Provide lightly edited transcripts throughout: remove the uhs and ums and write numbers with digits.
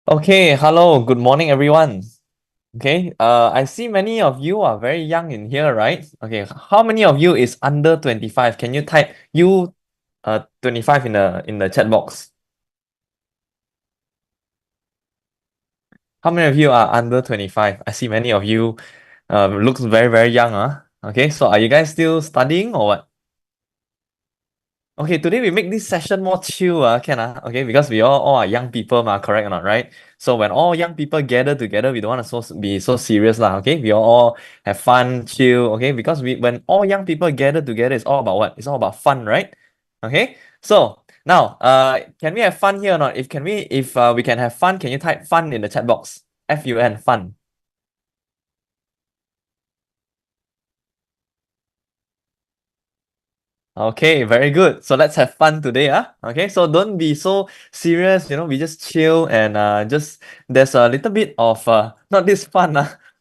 Okay, hello, good morning, everyone. Okay, I see many of you are very young in here, right? Okay, how many of you is under 25? Can you type you 25 in the chat box? How many of you are under 25? I see many of you looks very, very young, huh? Okay, so are you guys still studying or what? Okay, today we make this session more chill, can okay, because we all are young people, correct or not, right? So when all young people gather together, we don't want to be so serious, okay? We all have fun, chill, okay? Because when all young people gather together, it's all about what? It's all about fun, right? Okay, so now, can we have fun here or not? If we can have fun, can you type fun in the chat box? Fun, fun. Okay, very good. So let's have fun today, Okay, so don't be so serious, we just chill and just there's a little bit of not this fun,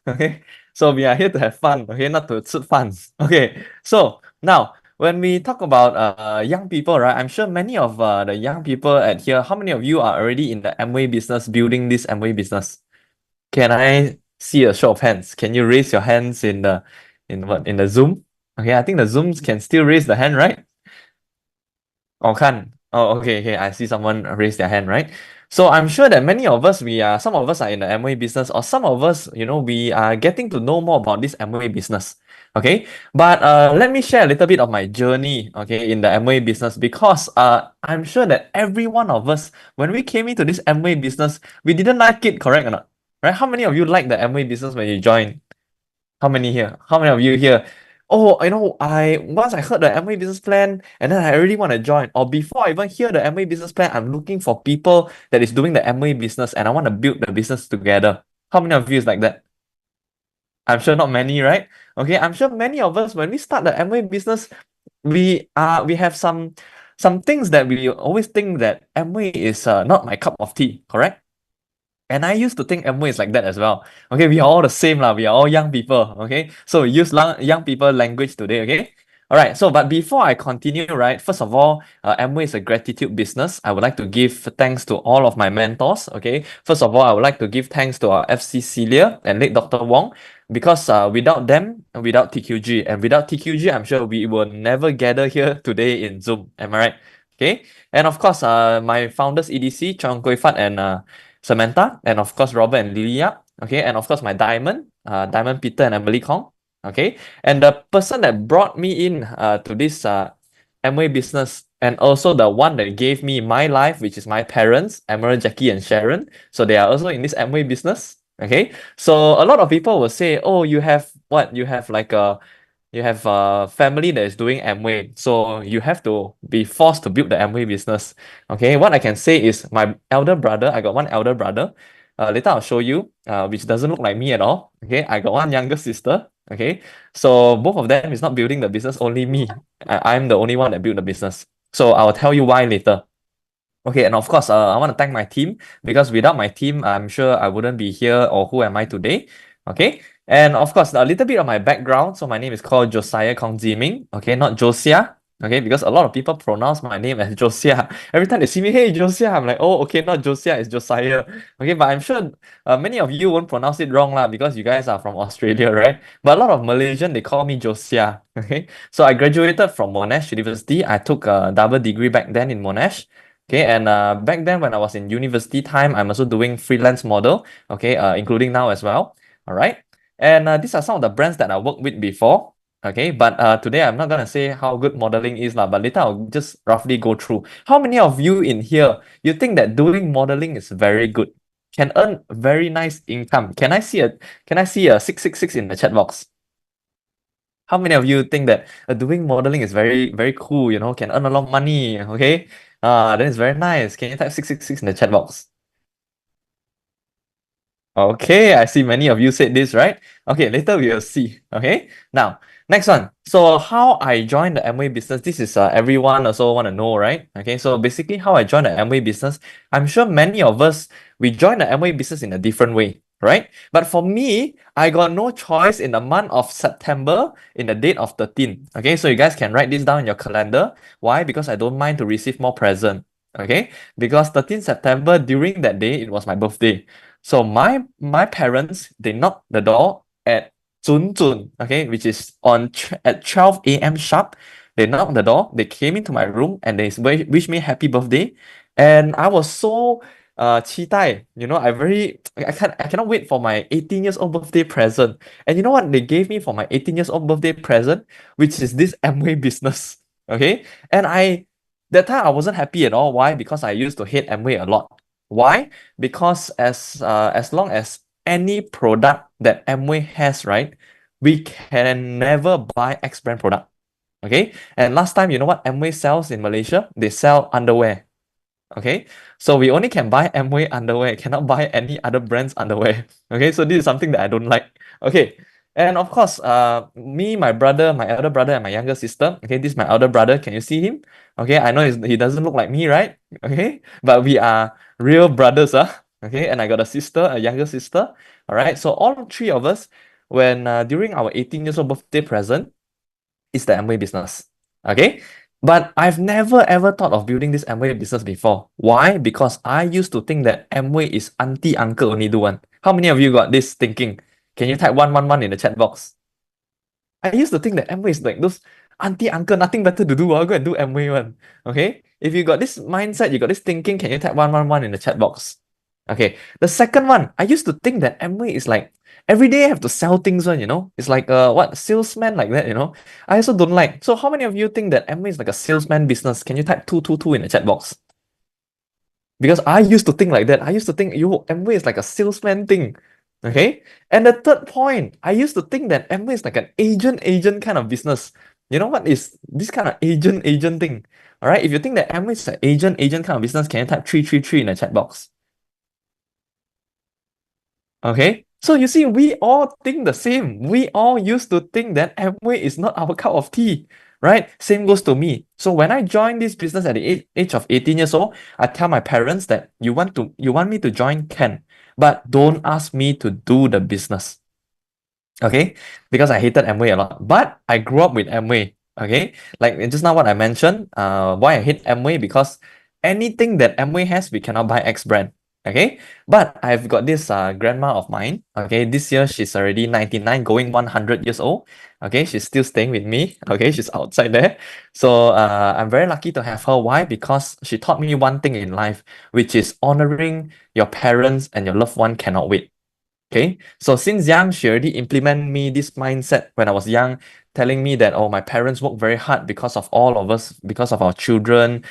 Okay. So we are here to have fun, okay, not to 吃饭. Okay. So now when we talk about young people, right? I'm sure many of the young people at here, how many of you are already in the Amway business, building this Amway business? Can I see a show of hands? Can you raise your hands in the Zoom? Okay, I think the Zooms can still raise the hand, right? Oh, can. Oh, okay, okay. I see someone raise their hand, right? So I'm sure that some of us are in the Amway business, or some of us, we are getting to know more about this Amway business. Okay, but let me share a little bit of my journey, okay, in the Amway business because I'm sure that every one of us, when we came into this Amway business, we didn't like it, correct or not? Right? How many of you like the Amway business when you joined? How many here? How many of you here? Oh, I once I heard the Amway business plan and then I really want to join. Or before I even hear the Amway business plan, I'm looking for people that is doing the Amway business and I want to build the business together. How many of you is like that? I'm sure not many, right? Okay, I'm sure many of us when we start the Amway business, we have some things that we always think that Amway is not my cup of tea, correct? And I used to think Amway is like that as well. Okay, we are all the same lah. We are all young people. Okay, so we use young people language today. Okay, all right. So, but before I continue, right, first of all, Amway is a gratitude business. I would like to give thanks to all of my mentors. Okay, first of all, I would like to give thanks to our FC Celia and late Dr. Wong because without them, without TQG, and without TQG, I'm sure we will never gather here today in Zoom. Am I right? Okay, and of course, my founders EDC Chong Koi Fat and Samantha, and of course Robert and Lily Yap. Okay, and of course my Diamond Peter and Emily Kong. Okay, and the person that brought me in to this Amway business, and also the one that gave me my life, which is my parents, Emerald, Jackie, and Sharon. So they are also in this Amway business. Okay, so a lot of people will say, "Oh, you have what? You have a family that is doing Amway, so you have to be forced to build the Amway business." Okay, what I can say is my elder brother, I got one elder brother. Later I'll show you, which doesn't look like me at all. Okay, I got one younger sister. Okay, so both of them is not building the business, only me. I'm the only one that built the business. So I'll tell you why later. Okay, and of course, I want to thank my team because without my team, I'm sure I wouldn't be here or who am I today. Okay, and of course, a little bit of my background. So my name is called Josiah Kong. Okay, not Josiah. Okay, because a lot of people pronounce my name as Josiah. Every time they see me, hey Josiah, I'm like, oh, okay, not Josiah, it's Josiah. Okay, but I'm sure many of you won't pronounce it wrong lah because you guys are from Australia, right? But a lot of Malaysian they call me Josiah. Okay, so I graduated from Monash University. I took a double degree back then in Monash. Okay, and back then when I was in university time, I'm also doing freelance model, okay, including now as well. All right. And these are some of the brands that I worked with before. Okay, but today I'm not gonna say how good modeling is, lah, but later I'll just roughly go through. How many of you in here you think that doing modeling is very good? Can earn very nice income? Can I see a 666 in the chat box? How many of you think that doing modeling is very, very cool, can earn a lot of money, okay? Then it's very nice. Can you type 666 in the chat box? Okay, I see many of you said this, right? Okay, later we will see. Okay, now next one. So how I joined the Amway business? This is everyone also want to know, right? Okay, so basically how I joined the Amway business. I'm sure many of us we joined the Amway business in a different way, right? But for me, I got no choice in the month of September in the date of 13. Okay, so you guys can write this down in your calendar. Why? Because I don't mind to receive more present. Okay, because 13th September, during that day, it was my birthday. So my parents, they knocked the door at Zun, okay, which is at 12 a.m. sharp. They knocked the door, they came into my room and they wish me happy birthday. And I was so 期待, I cannot wait for my 18 years old birthday present. And you know what they gave me for my 18 years old birthday present, which is this Amway business. Okay, and that time I wasn't happy at all. Why? Because I used to hate Amway a lot. Why? Because as long as any product that Amway has, right, we can never buy X brand product. Okay. And last time, you know what Amway sells in Malaysia? They sell underwear. Okay, so we only can buy Amway underwear, cannot buy any other brands underwear. Okay, so this is something that I don't like. Okay, and of course, me, my brother, my elder brother, and my younger sister. Okay, this is my elder brother. Can you see him? Okay, I know he doesn't look like me, right? Okay, but we are real brothers, Okay, and I got a sister, a younger sister. All right, so all three of us, when during our 18 years old birthday present, is the Amway business. Okay. But I've never ever thought of building this Amway business before. Why? Because I used to think that Amway is auntie uncle only do one. How many of you got this thinking? Can you type 111 in the chat box? I used to think that Amway is like those auntie uncle, nothing better to do. I'll go and do Amway one. Okay. If you got this mindset, you got this thinking, can you type 111 in the chat box? Okay. The second one, I used to think that Amway is like every day I have to sell things one. It's like what salesman like that. I also don't like. So how many of you think that Amway is like a salesman business? Can you type 222 in the chat box? Because I used to think like that. I used to think Amway is like a salesman thing. Okay. And the third point, I used to think that Amway is like an agent kind of business. You know what is this kind of agent thing? All right. If you think that Amway is an agent kind of business, can you type 333 in the chat box? Okay. So you see, we all think the same. We all used to think that Amway is not our cup of tea, right? Same goes to me. So when I joined this business at the age of 18 years old, I tell my parents that you want me to join, can, but don't ask me to do the business. Okay, because I hated Amway a lot. But I grew up with Amway. Okay, like just now what I mentioned, why I hate Amway, because anything that Amway has, we cannot buy X brand. Okay, but I've got this grandma of mine. Okay, this year she's already 99, going 100 years old. Okay, she's still staying with me. Okay, she's outside there. So I'm very lucky to have her. Why? Because she taught me one thing in life, which is honoring your parents and your loved one cannot wait. Okay, so since young, she already implement me this mindset when I was young, telling me that, oh, my parents work very hard because of all of us, because of our children,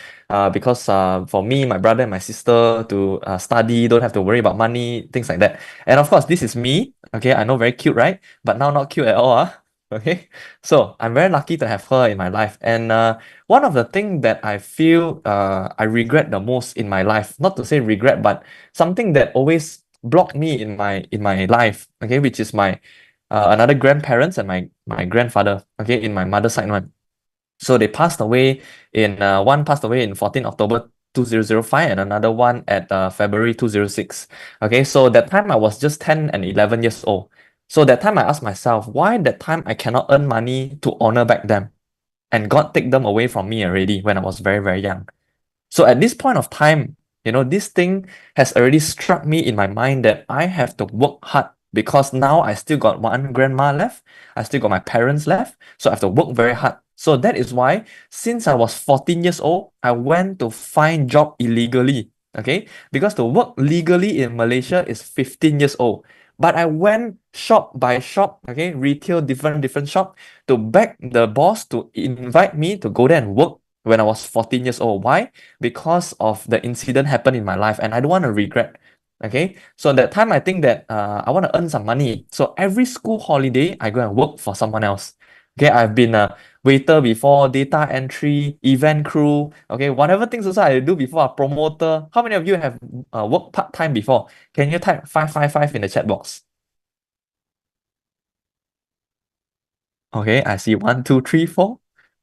because for me, my brother and my sister to study, don't have to worry about money, things like that. And of course, this is me. Okay, I know, very cute, right? But now not cute at all. Okay, so I'm very lucky to have her in my life. And one of the things that I feel I regret the most in my life, not to say regret, but something that always blocked me in my life, okay, which is my another grandparents and my grandfather, okay, in my mother's side one. So they passed away in one passed away in 14 October 2005 and another one at February 2006. Okay, so that time I was just 10 and 11 years old. So that time I asked myself, why that time I cannot earn money to honor back them? And God take them away from me already when I was very, very young. So at this point of time, this thing has already struck me in my mind that I have to work hard, because now I still got one grandma left. I still got my parents left. So I have to work very hard. So that is why, since I was 14 years old, I went to find job illegally. Okay. Because to work legally in Malaysia is 15 years old. But I went shop by shop, okay, retail, different shop, to beg the boss to invite me to go there and work when I was 14 years old. Why? Because of the incident happened in my life and I don't want to regret. Okay. So that time I think that I want to earn some money. So every school holiday, I go and work for someone else. Okay. I've been a waiter before, data entry, event crew. Okay. Whatever things also I do before, a promoter. How many of you have worked part-time before? Can you type 555 in the chat box? Okay, I see 1, 2, 3, 4,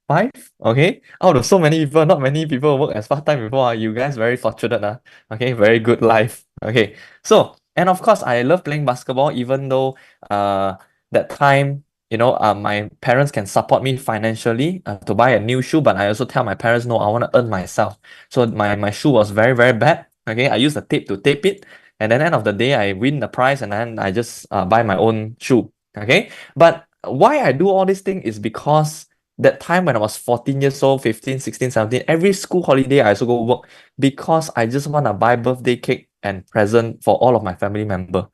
5. Okay, out of so many people, not many people work as part-time before. You guys very fortunate. Okay, very good life. Okay, so, and of course, I love playing basketball, even though that time, my parents can support me financially to buy a new shoe, but I also tell my parents, no, I want to earn myself. So my shoe was very, very bad. Okay, I use the tape to tape it, and then end of the day, I win the prize, and then I just buy my own shoe. Okay, but why I do all these things is because that time when I was 14 years old, 15, 16, 17, every school holiday I also go work because I just want to buy birthday cake and present for all of my family member.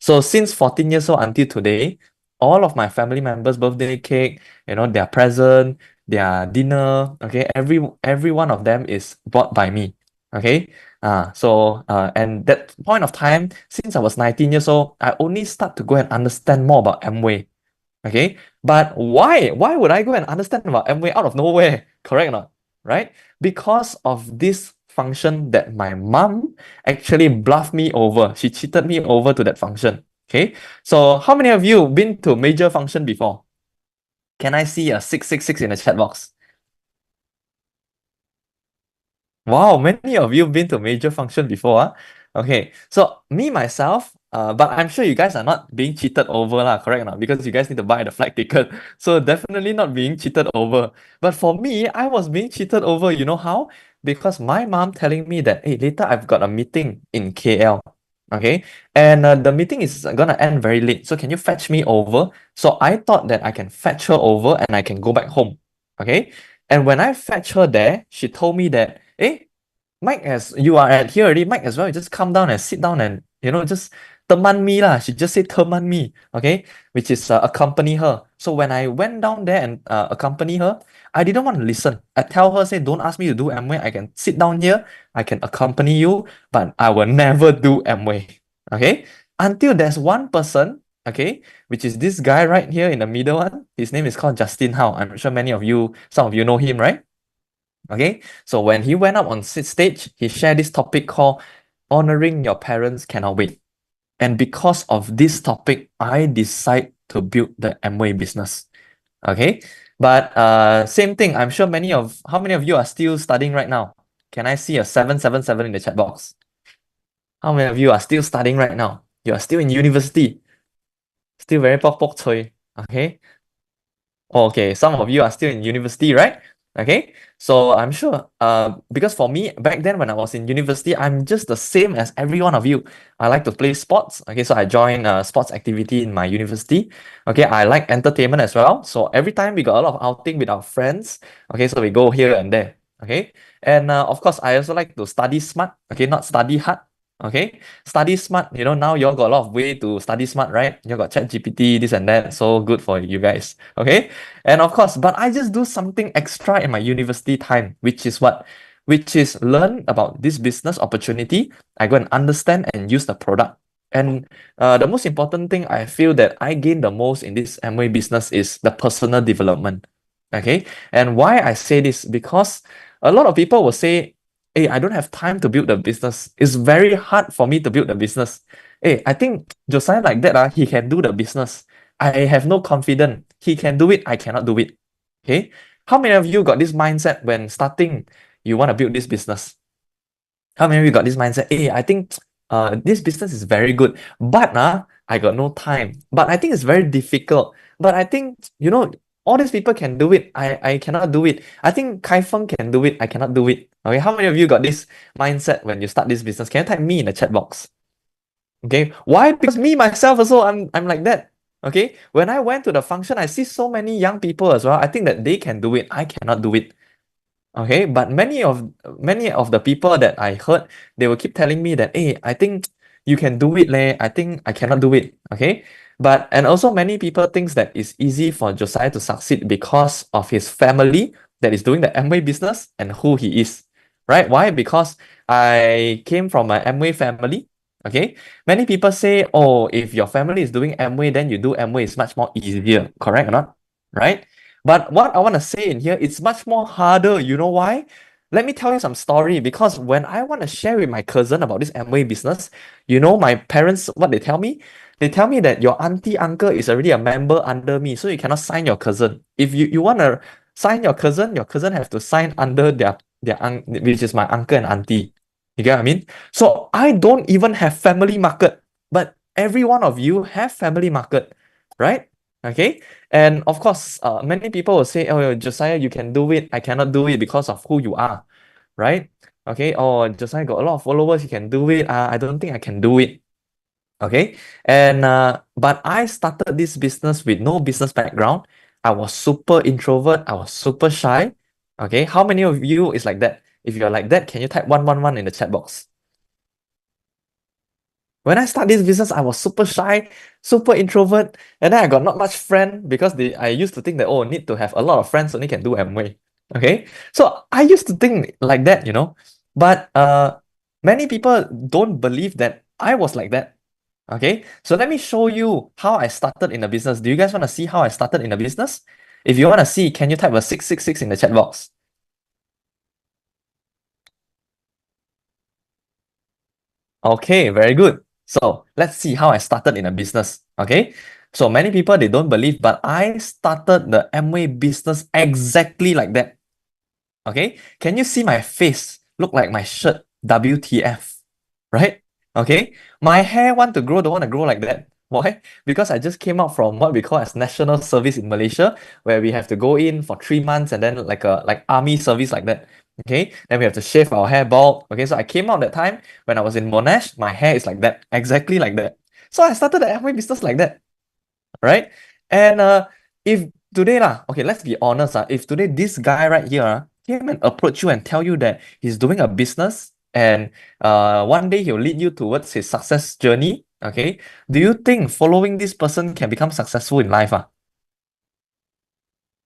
So since 14 years old until today, all of my family members' birthday cake, their present, their dinner, okay, every one of them is bought by me. Okay. And that point of time, since I was 19 years old, I only start to go and understand more about Amway. Okay. But why would I go and understand about Amway out of nowhere? Correct or not? Right? Because of this function that my mom actually bluffed me over. She cheated me over to that function. Okay. So how many of you been to major function before? Can I see a 666 in the chat box? Wow, many of you been to major function before, huh? Okay, so me myself, but I'm sure you guys are not being cheated over, lah, correct or not? Because you guys need to buy the flight ticket. So definitely not being cheated over. But for me, I was being cheated over. You know how? Because my mom telling me that, hey, later I've got a meeting in KL. Okay, and the meeting is gonna end very late. So can you fetch me over? So I thought that I can fetch her over and I can go back home. Okay, and when I fetch her there, she told me that, hey, Mike, as you are at here already, Mike as well, you just come down and sit down and, just teman me lah. She just said teman me, okay? Which is accompany her. So when I went down there and accompany her, I didn't want to listen. I tell her, say, don't ask me to do Amway. I can sit down here, I can accompany you, but I will never do Amway, okay? Until there's one person, okay, which is this guy right here in the middle one. His name is called Justin Howe. I'm sure some of you know him, right? Okay, so when he went up on stage, he shared this topic called Honoring Your Parents Cannot Wait. And because of this topic, I decide to build the Amway business. Okay, but same thing. I'm sure how many of you are still studying right now? Can I see a 777 in the chat box? How many of you are still studying right now? You are still in university, still very pok pok choy. Okay, okay, some of you are still in university, right? Okay, so I'm sure, because for me, back then when I was in university, I'm just the same as every one of you. I like to play sports. Okay, so I joined a sports activity in my university. Okay, I like entertainment as well. So every time we got a lot of outing with our friends. Okay, so we go here and there. Okay, and of course, I also like to study smart. Okay, not study hard. Okay, study smart. Now you all got a lot of way to study smart, right? You got ChatGPT, this and that. So good for you guys. Okay. And of course, but I just do something extra in my university time, which is what? Which is learn about this business opportunity. I go and understand and use the product. And the most important thing I feel that I gain the most in this Amway business is the personal development. Okay. And why I say this? Because a lot of people will say, hey, I don't have time to build the business. It's very hard for me to build the business. Hey, I think Josiah like that, he can do the business. I have no confidence. He can do it, I cannot do it. Okay. How many of you got this mindset when starting, you want to build this business? How many of you got this mindset? Hey, I think this business is very good, but I got no time. But I think it's very difficult. But I think, all these people can do it. I cannot do it. I think Kai Feng can do it. I cannot do it. Okay. How many of you got this mindset when you start this business? Can you type me in the chat box? Okay. Why? Because me myself also, I'm like that. Okay. When I went to the function, I see so many young people as well. I think that they can do it. I cannot do it. Okay. But many of the people that I heard, they will keep telling me that, hey, I think you can do it, leh. I think I cannot do it. Okay. And also many people thinks that it's easy for Josiah to succeed because of his family that is doing the Amway business and who he is. Right? Why? Because I came from an Amway family. Okay. Many people say, oh, if your family is doing Amway, then you do Amway is much more easier. Correct or not? Right? But what I want to say in here, it's much more harder. You know why? Let me tell you some story, because when I want to share with my cousin about this Amway business, my parents, what they tell me? They tell me that your auntie, uncle is already a member under me, so you cannot sign your cousin. If you want to sign your cousin have to sign under which is my uncle and auntie. You get what I mean? So I don't even have family market, but every one of you have family market, right? Okay. And of course, many people will say, oh, Josiah, you can do it. I cannot do it because of who you are, right? Okay. Oh, Josiah got a lot of followers. You can do it. I don't think I can do it. Okay. And but I started this business with no business background. I was super introvert. I was super shy. Okay. How many of you is like that? If you're like that, can you type 111 in the chat box? When I started this business, I was super shy, super introvert, and then I got not much friend because I used to think that, oh, need to have a lot of friends only can do Amway. Okay. So I used to think like that, But many people don't believe that I was like that. Okay. So let me show you how I started in the business. Do you guys want to see how I started in the business? If you want to see, can you type a 666 in the chat box? Okay, very good. So let's see how I started in a business. Okay. So many people they don't believe, but I started the Amway business exactly like that. Okay. Can you see my face? Look like my shirt. WTF. Right? Okay. My hair want to grow, don't want to grow like that. Why? Because I just came out from what we call as national service in Malaysia, where we have to go in for 3 months and then like army service like that. Okay. Then we have to shave our hair bald. Okay. So I came out that time when I was in Monash, my hair is like that, exactly like that. So I started the Amway business like that, right? And if today lah, okay, let's be honest if today this guy right here came and approach you and tell you that he's doing a business and one day he'll lead you towards his success journey, okay, do you think following this person can become successful in life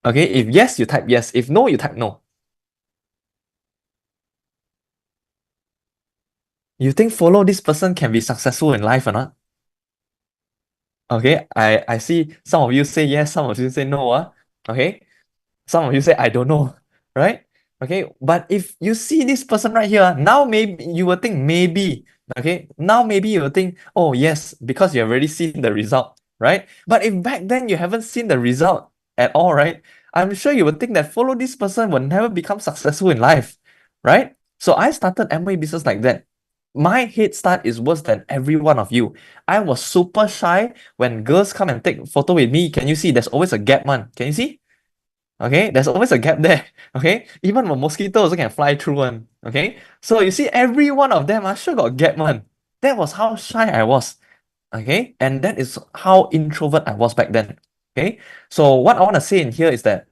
Okay, if yes, you type yes. If no, you type no. You think follow this person can be successful in life or not? Okay, I see some of you say yes, some of you say no. Okay, some of you say, I don't know, right? Okay, but if you see this person right here, now maybe you will think maybe, okay? Now maybe you will think, oh yes, because you have already seen the result, right? But if back then you haven't seen the result at all, right? I'm sure you would think that follow this person will never become successful in life, right? So I started Amway business like that. My head start is worse than every one of you. I was super shy when girls come and take photo with me. Can you see? There's always a gap, man. Can you see? Okay, there's always a gap there. Okay, even a mosquito also can fly through one. Okay, so you see, every one of them, I sure got gap one. That was how shy I was. Okay, and that is how introvert I was back then. Okay, so what I want to say in here is that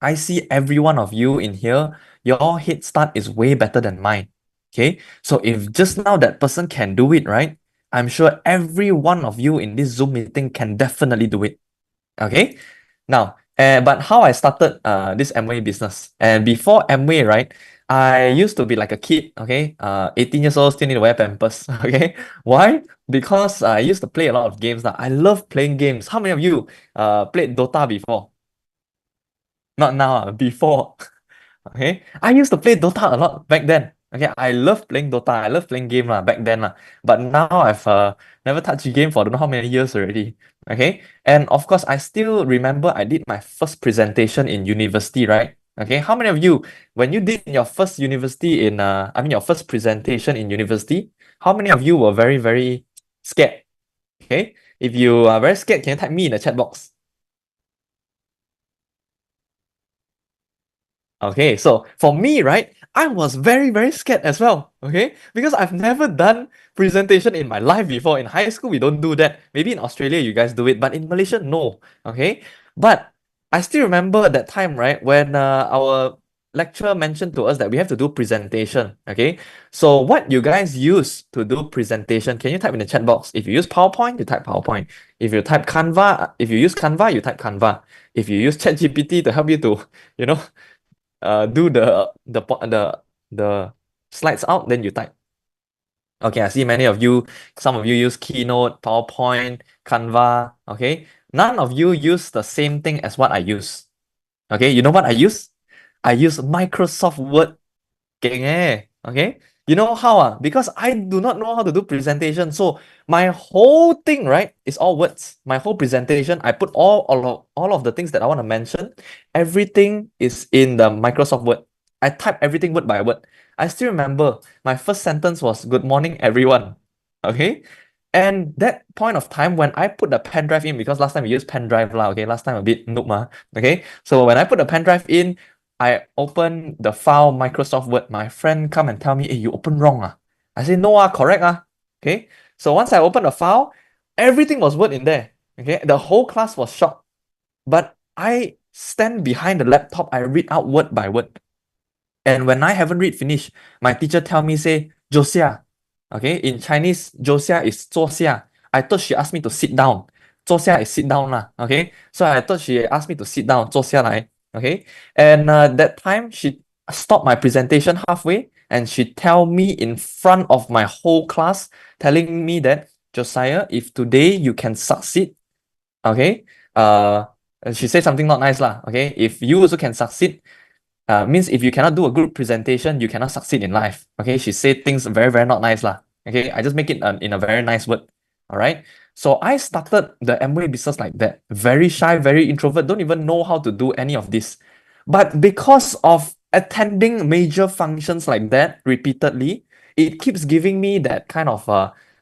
I see every one of you in here, your head start is way better than mine. Okay, so if just now that person can do it, right? I'm sure every one of you in this Zoom meeting can definitely do it. Okay, now, but how I started this Amway business, and before Amway, right, I used to be like a kid, okay, 18 years old, still need to wear Pampers, okay. Why? Because I used to play a lot of games. I love playing games. How many of you played Dota before? Not now, before. Okay, I used to play Dota a lot back then. Okay, I love playing Dota. I love playing game back then But now I've never touched a game for don't know how many years already. Okay, and of course I still remember I did my first presentation in university, right? Okay, how many of you when you did your first university in I mean your first presentation in university? How many of you were very scared? Okay, if you are very scared, can you type me in the chat box? Okay, so for me, right, I was very scared as well. Okay, because I've never done presentation in my life before. In high school, we don't do that. Maybe in Australia, you guys do it, but in Malaysia, no. Okay, but I still remember that time, right, when our lecturer mentioned to us that we have to do presentation. Okay, so what you guys use to do presentation? Can you type in the chat box? If you use PowerPoint, you type PowerPoint. If you type Canva, if you use Canva, you type Canva. If you use ChatGPT to help you to, you know do the slides out, then you type. Okay, I see many of you, some of you use Keynote, PowerPoint, Canva. Okay, none of you use the same thing as what I use. Okay, you know what I use? I use Microsoft Word. Keng okay? You know how because I do not know how to do presentation. So my whole thing, right, is all words. My whole presentation, I put all of the things that I want to mention. Everything is in the Microsoft Word. I type everything word by word. I still remember my first sentence was good morning, everyone. Okay. And that point of time when I put the pen drive in, because last time we used pen drive lah, okay, last time a bit noob ma, okay. So when I put the pen drive in, I open the file Microsoft Word. My friend come and tell me, hey, you open wrong ah. I say no ah, correct ah. Okay. So once I open the file, everything was Word in there. Okay, the whole class was shocked. But I stand behind the laptop, I read out word by word. And when I haven't read finish, my teacher tell me, say, Josiah. Okay, in Chinese, Josiah is 坐下. I thought she asked me to sit down. 坐下 is sit down lah. Okay, so I thought she asked me to sit down, 坐下来. Okay, and that time she stopped my presentation halfway and she tell me in front of my whole class, telling me that, Josiah, if today you can succeed, okay, she said something not nice lah. Okay, if you also can succeed, means if you cannot do a good presentation, you cannot succeed in life. Okay, she said things very, very not nice lah. Okay, I just make it in a very nice word. All right. So I started the Amway business like that. Very shy, very introvert, don't even know how to do any of this. But because of attending major functions like that repeatedly, it keeps giving me that kind of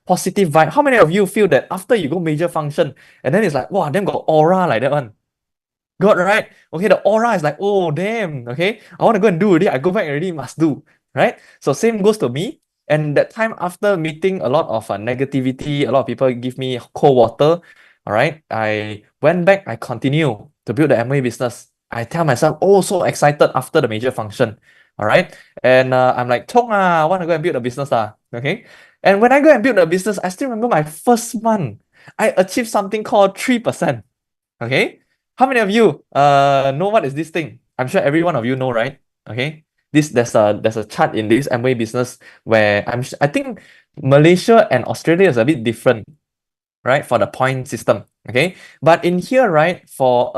positive vibe. How many of you feel that after you go major function and then it's like, wow, them got aura like that one? God, right? Okay, the aura is like, oh, damn, okay, I want to go and do already. I go back already, must do, right? So same goes to me. And that time after meeting a lot of negativity, a lot of people give me cold water, all right? I went back, I continue to build the Amway business. I tell myself, oh, so excited after the major function, all right? And I'm like, Chong ah, I want to go and build a business okay? And when I go and build a business, I still remember my first month, I achieved something called 3%, okay? How many of you know what is this thing? I'm sure every one of you know, right? Okay. There's a chart in this Amway business where I think Malaysia and Australia is a bit different, right? For the point system. Okay. But in here, right, for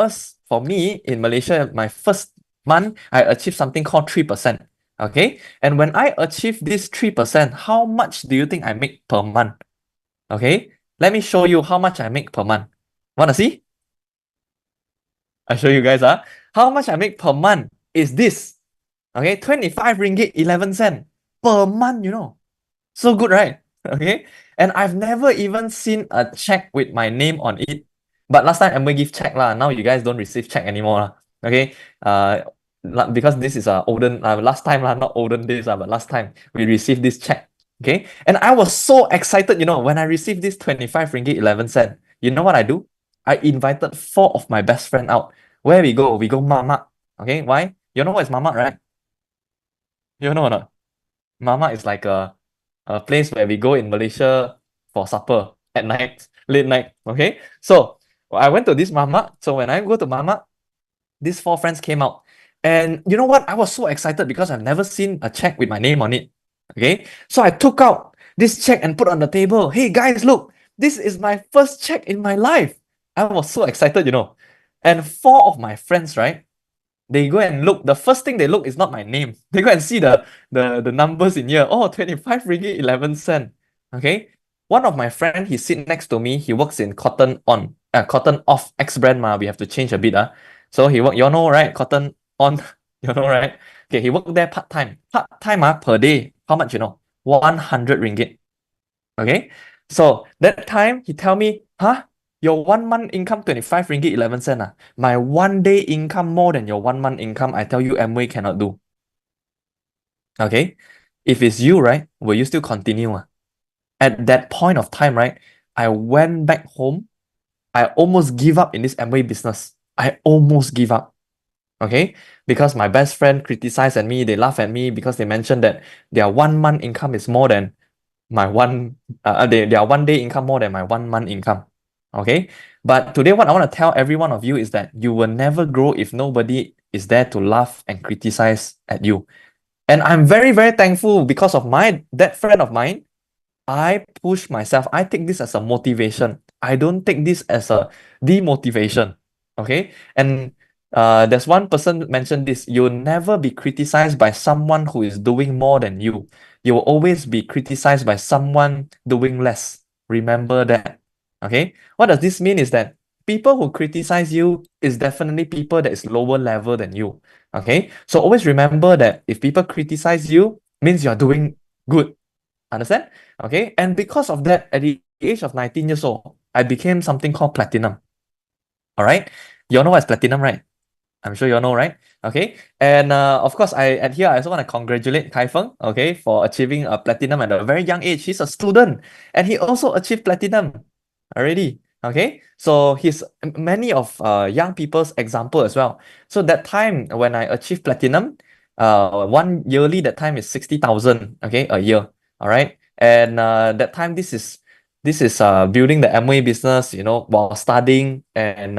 me in Malaysia, my first month, I achieved something called 3%. Okay. And when I achieve this 3%, how much do you think I make per month? Okay. Let me show you how much I make per month. Wanna see? I show you guys how much I make per month is this. Okay, 25 ringgit 11 cent per month, So good, right? Okay. And I've never even seen a check with my name on it. But last time I'm gonna give check lah. Now you guys don't receive check anymore lah. Okay. Because this is olden last time lah, not olden days but last time we received this check. Okay. And I was so excited, when I received this 25 ringgit 11 cent. You know what I do? I invited 4 of my best friend out. Where we go? We go Mamak. Okay, why? You know what is Mamak, right? You know or not? Mamak is like a place where we go in Malaysia for supper at night, late night. Okay, so I went to this Mamak. So when I go to Mamak, these 4 friends came out. And you know what? I was so excited because I've never seen a check with my name on it. Okay, so I took out this check and put on the table. Hey guys, look, this is my first check in my life. I was so excited, And 4 of my friends, right? They go and look. The first thing they look is not my name. They go and see the numbers in here. Oh, 25 ringgit 11 cent. Okay. One of my friend, he sit next to me. He works in Cotton Off X brand ma. We have to change a bit. So he work, you know, right? Cotton On, you know, right? Okay, he worked there part-time. Part-time per day. How much, 100 ringgit. Okay. So that time he tell me, huh? Your 1 month income 25 ringgit 11 cent. My 1 day income more than your 1 month income. I tell you, Amway cannot do. Okay. If it's you, right? Will you still continue? At that point of time, right? I went back home. I almost give up in this Amway business. I almost give up. Okay. Because my best friend criticized at me. They laugh at me because they mentioned that their 1 month income is more than my their 1 day income more than my 1 month income. Okay. But today, what I want to tell every one of you is that you will never grow if nobody is there to laugh and criticize at you. And I'm very, very thankful because of that friend of mine. I push myself. I take this as a motivation. I don't take this as a demotivation. Okay. And there's one person mentioned this. You'll never be criticized by someone who is doing more than you. You will always be criticized by someone doing less. Remember that. Okay. What does this mean is that people who criticize you is definitely people that is lower level than you. Okay. So always remember that if people criticize you, means you're doing good. Understand? Okay. And because of that, at the age of 19 years old, I became something called platinum. All right. You all know what's platinum, right? I'm sure you all know, right? Okay. And of course, I also want to congratulate Kai Feng, okay, for achieving a platinum at a very young age. He's a student and he also achieved platinum already. Okay. So he's many of young people's example as well. So that time when I achieved platinum, one yearly that time is 60,000, okay, a year. All right. And that time this is building the Amway business, while studying and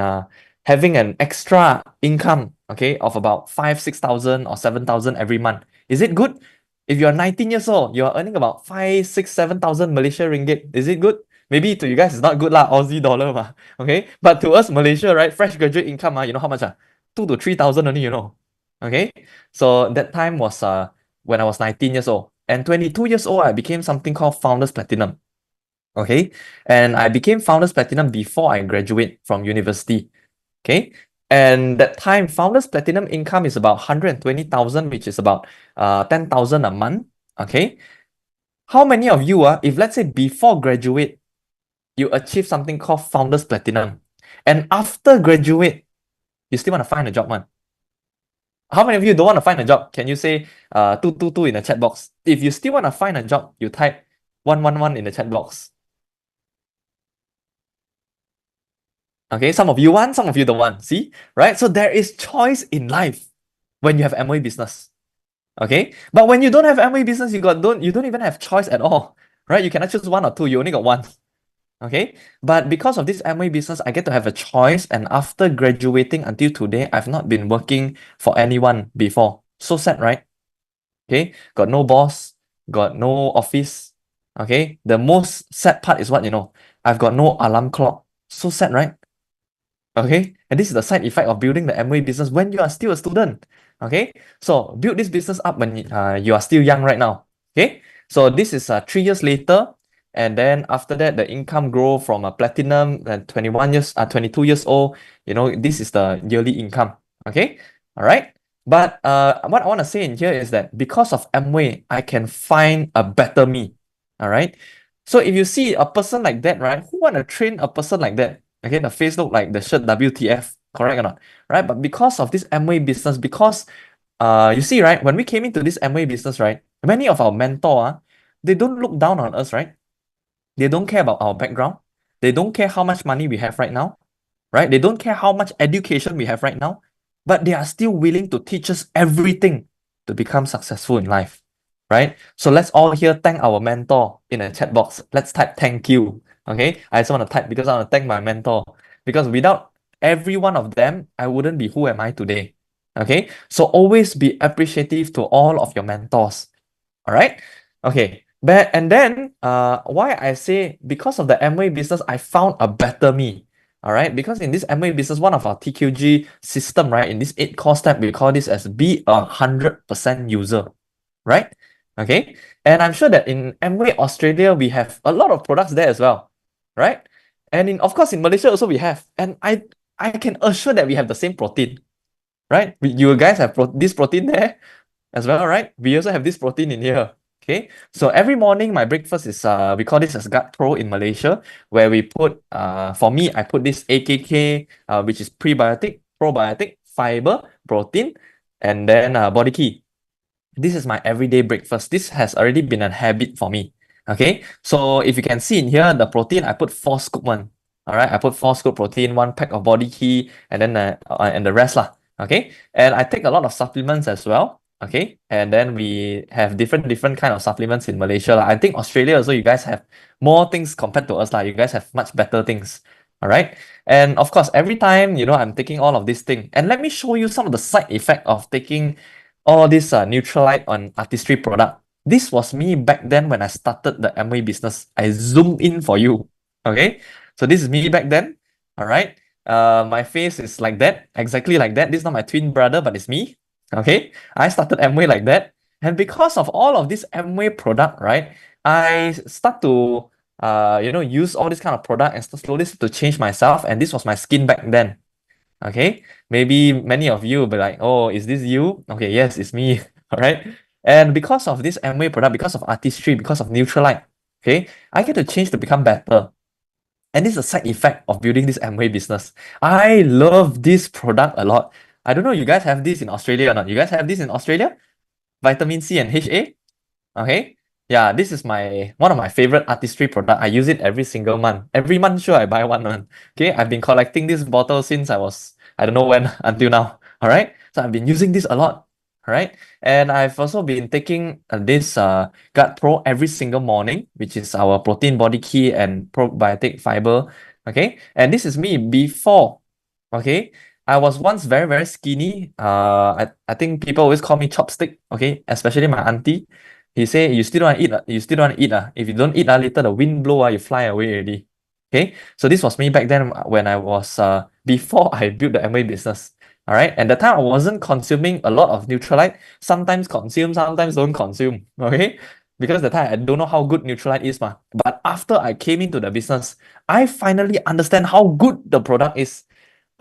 having an extra income, okay, of about 5, 6,000 or 7,000 every month. Is it good? If you're 19 years old, you're earning about 5, 6, 7,000 Malaysia ringgit. Is it good? Maybe to you guys it's not good lah, Aussie dollar ma. Okay. But to us, Malaysia, right? Fresh graduate income, you know how much? 2 to 3,000 only. Okay. So that time was when I was 19 years old. And 22 years old, I became something called Founders Platinum. Okay. And I became Founders Platinum before I graduate from university. Okay. And that time, Founders Platinum income is about 120,000, which is about 10,000 a month. Okay. How many of you, if let's say before graduate, you achieve something called Founders Platinum, and after graduate, you still want to find a job, man? How many of you don't want to find a job? Can you say 222 in the chat box? If you still want to find a job, you type 111 in the chat box. Okay, some of you want, some of you don't want. See, right? So there is choice in life when you have Amway business. Okay, but when you don't have Amway business, you don't even have choice at all, right? You cannot choose one or two. You only got one. Okay, but because of this Amway business, I get to have a choice. And after graduating until today, I've not been working for anyone before. So sad, right? Okay, got no boss, got no office. Okay, the most sad part is what I've got no alarm clock. So sad, right? Okay, and this is the side effect of building the Amway business when you are still a student. Okay, so build this business up when you are still young right now. Okay, so this is 3 years later, and then after that the income grow from a platinum and 22 years old. This is the yearly income. Okay, all right. But what I want to say in here is that because of Amway, I can find a better me. All right. So if you see a person like that, right, who want to train a person like that? Okay, the face look like the shirt WTF, correct or not? Right? But because of this Amway business, because you see, right, when we came into this Amway business, right, many of our mentor, they don't look down on us, right? They don't care about our background. They don't care how much money we have right now, right? They don't care how much education we have right now, but they are still willing to teach us everything to become successful in life, right? So let's all here thank our mentor in a chat box. Let's type thank you. Okay, I just want to type because I want to thank my mentor, because without every one of them, I wouldn't be who am I today. Okay, so always be appreciative to all of your mentors. All right. Okay. But and then why I say because of the Amway business, I found a better me. All right. Because in this Amway business, one of our TQG system, right, in this 8 core step, we call this as be 100% user. Right? Okay. And I'm sure that in Amway Australia, we have a lot of products there as well. Right? And of course in Malaysia also we have. And I can assure that we have the same protein. Right? You guys have this protein there as well, right? We also have this protein in here. Okay, so every morning my breakfast is we call this as Gut Pro in Malaysia, where we put for me I put this AKK which is prebiotic, probiotic, fiber, protein, and then body key. This is my everyday breakfast. This has already been a habit for me. Okay, so if you can see in here the protein, I put 4 scoop one. All right, I put 4 scoop protein, 1 pack of body key, and then and the rest lah. Okay, and I take a lot of supplements as well. Okay, and then we have different kind of supplements in Malaysia lah. I think Australia also you guys have more things compared to us lah. You guys have much better things. All right, and of course every time I'm taking all of this thing, and let me show you some of the side effect of taking all this Neutralite on artistry product. This was me back then when I started the Amway business. I zoomed in for you. Okay, so this is me back then. All right, my face is like that, exactly like that. This is not my twin brother, but it's me. Okay, I started Amway like that, and because of all of this Amway product, right, I start to use all this kind of product and slowly start to change myself. And this was my skin back then. Okay, maybe many of you will be like, oh, is this you? Okay, yes, it's me. All right. And because of this Amway product, because of artistry, because of Neutralite, Okay, I get to change to become better. And this is a side effect of building this Amway business. I love this product a lot. I don't know, you guys have this in Australia or not? You guys have this in Australia? Vitamin C and HA? Okay. Yeah, this is my one of my favorite artistry product. I use it every single month. Every month, sure, I buy one. Okay, I've been collecting this bottle since I don't know when until now. All right. So I've been using this a lot. All right. And I've also been taking this Gut Pro every single morning, which is our protein body key and probiotic fiber. Okay. And this is me before. Okay. I was once very, very skinny. I think people always call me chopstick. Okay. Especially my auntie. He say, you still don't want to eat, you still don't want to eat. If you don't eat, later the wind blow, you fly away already. Okay. So this was me back then when I was before I built the Amway business. All right. And the time I wasn't consuming a lot of Neutralite, sometimes consume, sometimes don't consume. Okay. Because the time I don't know how good Neutralite is. But after I came into the business, I finally understand how good the product is.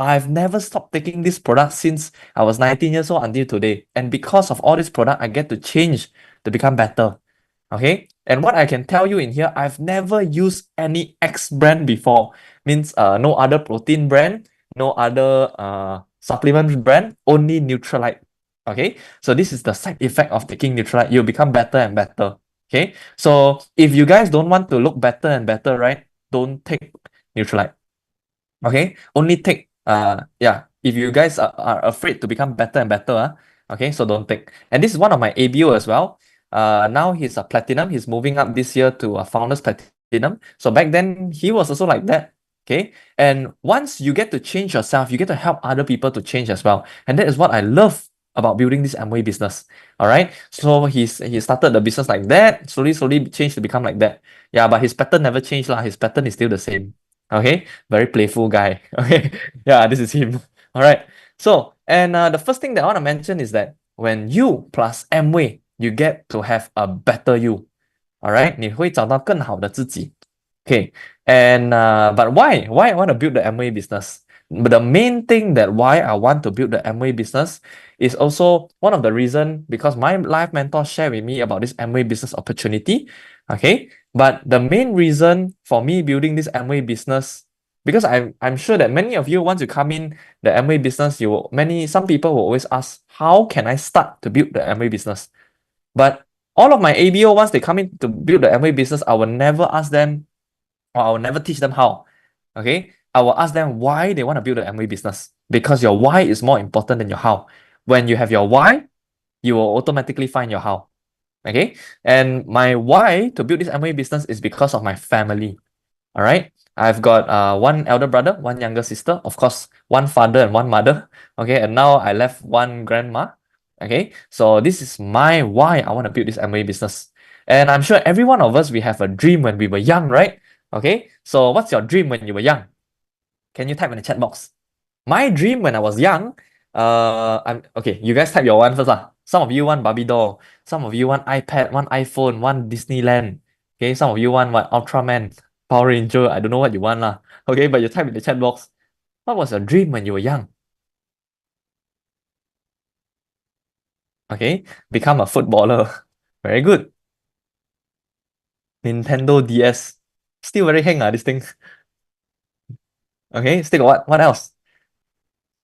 I've never stopped taking this product since I was 19 years old until today. And because of all this product, I get to change to become better. Okay. And what I can tell you in here, I've never used any X brand before. Means no other protein brand, no other supplement brand, only Neutralite. Okay. So this is the side effect of taking Neutralite. You'll become better and better. Okay. So if you guys don't want to look better and better, right? Don't take Neutralite. Okay, only take yeah, if you guys are afraid to become better and better, okay, so don't take. And this is one of my ABO as well. Now he's a platinum. He's moving up this year to a founder's platinum. So back then he was also like that. Okay, and once you get to change yourself, you get to help other people to change as well. And that is what I love about building this Amway business. All right, so he started the business like that, slowly changed to become like that. Yeah, but his pattern never changed lah. His pattern is still the same. Okay, very playful guy. Okay, yeah, this is him. All right. So, and the first thing that I want to mention is that when you plus Amway, you get to have a better you. All right, 你会找到更好的自己. Okay, and but why I want to build the Amway business? But the main thing that why I want to build the Amway business is also one of the reason because my life mentor shared with me about this Amway business opportunity. Okay, but the main reason for me building this Amway business, because I'm sure that many of you once you come in the Amway business, some people will always ask, how can I start to build the Amway business? But all of my ABO, once they come in to build the Amway business, I will never ask them or I will never teach them how. Okay, I will ask them why they want to build an Amway business, because your why is more important than your how. When you have your why, you will automatically find your how. Okay, and my why to build this Amway business is because of my family. All right, I've got one elder brother, one younger sister, of course, one father and one mother. Okay, and now I left one grandma. Okay, so this is my why I want to build this Amway business. And I'm sure every one of us, we have a dream when we were young, right? Okay, so what's your dream when you were young? Can you type in the chat box? My dream when I was young, I'm okay. You guys type your one first, lah. Some of you want Barbie doll, some of you want iPad, one iPhone, one Disneyland. Okay, some of you want what Ultraman, Power Ranger. I don't know what you want, lah. Okay, but you type in the chat box. What was your dream when you were young? Okay, become a footballer. Very good. Nintendo DS. Still very hang, this thing. Okay, still got what? What else?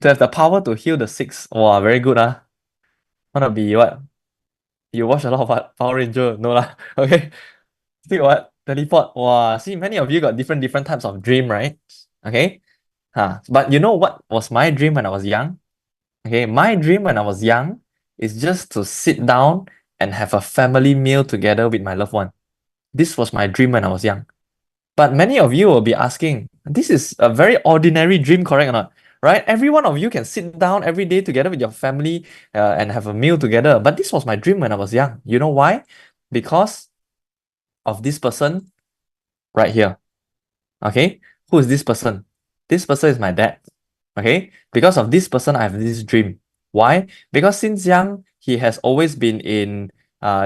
To have the power to heal the sick. Wow, very good, Wanna be what? You watch a lot of what? Power Ranger? No lah. Okay. Still got what? Teleport. Wow. See, many of you got different types of dream, right? Okay. But you know what was my dream when I was young? Okay, my dream when I was young is just to sit down and have a family meal together with my loved one. This was my dream when I was young. But many of you will be asking, this is a very ordinary dream, correct or not? Right? Every one of you can sit down every day together with your family and have a meal together. But this was my dream when I was young. You know why? Because of this person right here. Okay? Who is this person? This person is my dad. Okay? Because of this person, I have this dream. Why? Because since young, he has always been in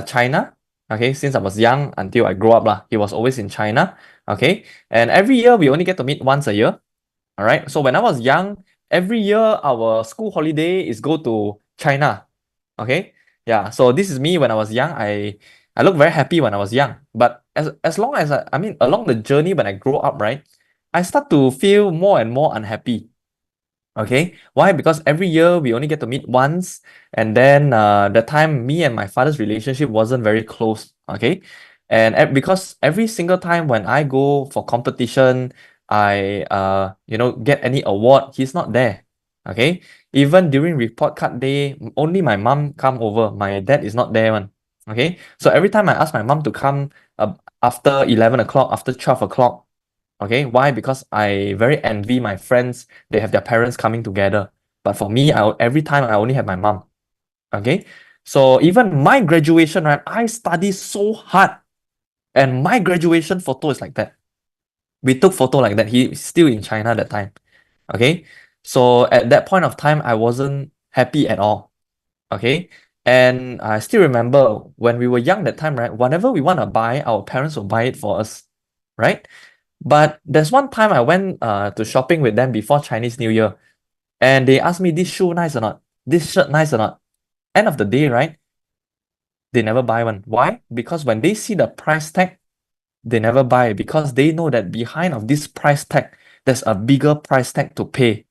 China. Okay, since I was young until I grew up, he was always in China. Okay, and every year we only get to meet once a year. All right, so when I was young, every year our school holiday is go to China. Okay, yeah, so this is me when I was young. I look very happy when I was young, but as long as I mean along the journey when I grow up, right, I start to feel more and more unhappy. Okay, why? Because every year we only get to meet once, and then the time me and my father's relationship wasn't very close. Okay, and because every single time when I go for competition, I get any award, he's not there. Okay, even during report card day, only my mom come over. My dad is not there one. Okay, so every time I ask my mom to come after 11 o'clock, after 12 o'clock. Okay, why? Because I very envy my friends. They have their parents coming together. But for me, every time I only have my mom. Okay, so even my graduation, right? I study so hard, and my graduation photo is like that. We took photo like that. He's still in China that time. Okay, so at that point of time, I wasn't happy at all. Okay, and I still remember when we were young that time, right? Whatever we want to buy, our parents will buy it for us, right? But there's one time I went to shopping with them before Chinese New Year, and they asked me, this shoe nice or not? This shirt nice or not? End of the day, right? They never buy one. Why? Because when they see the price tag, they never buy, because they know that behind of this price tag, there's a bigger price tag to pay,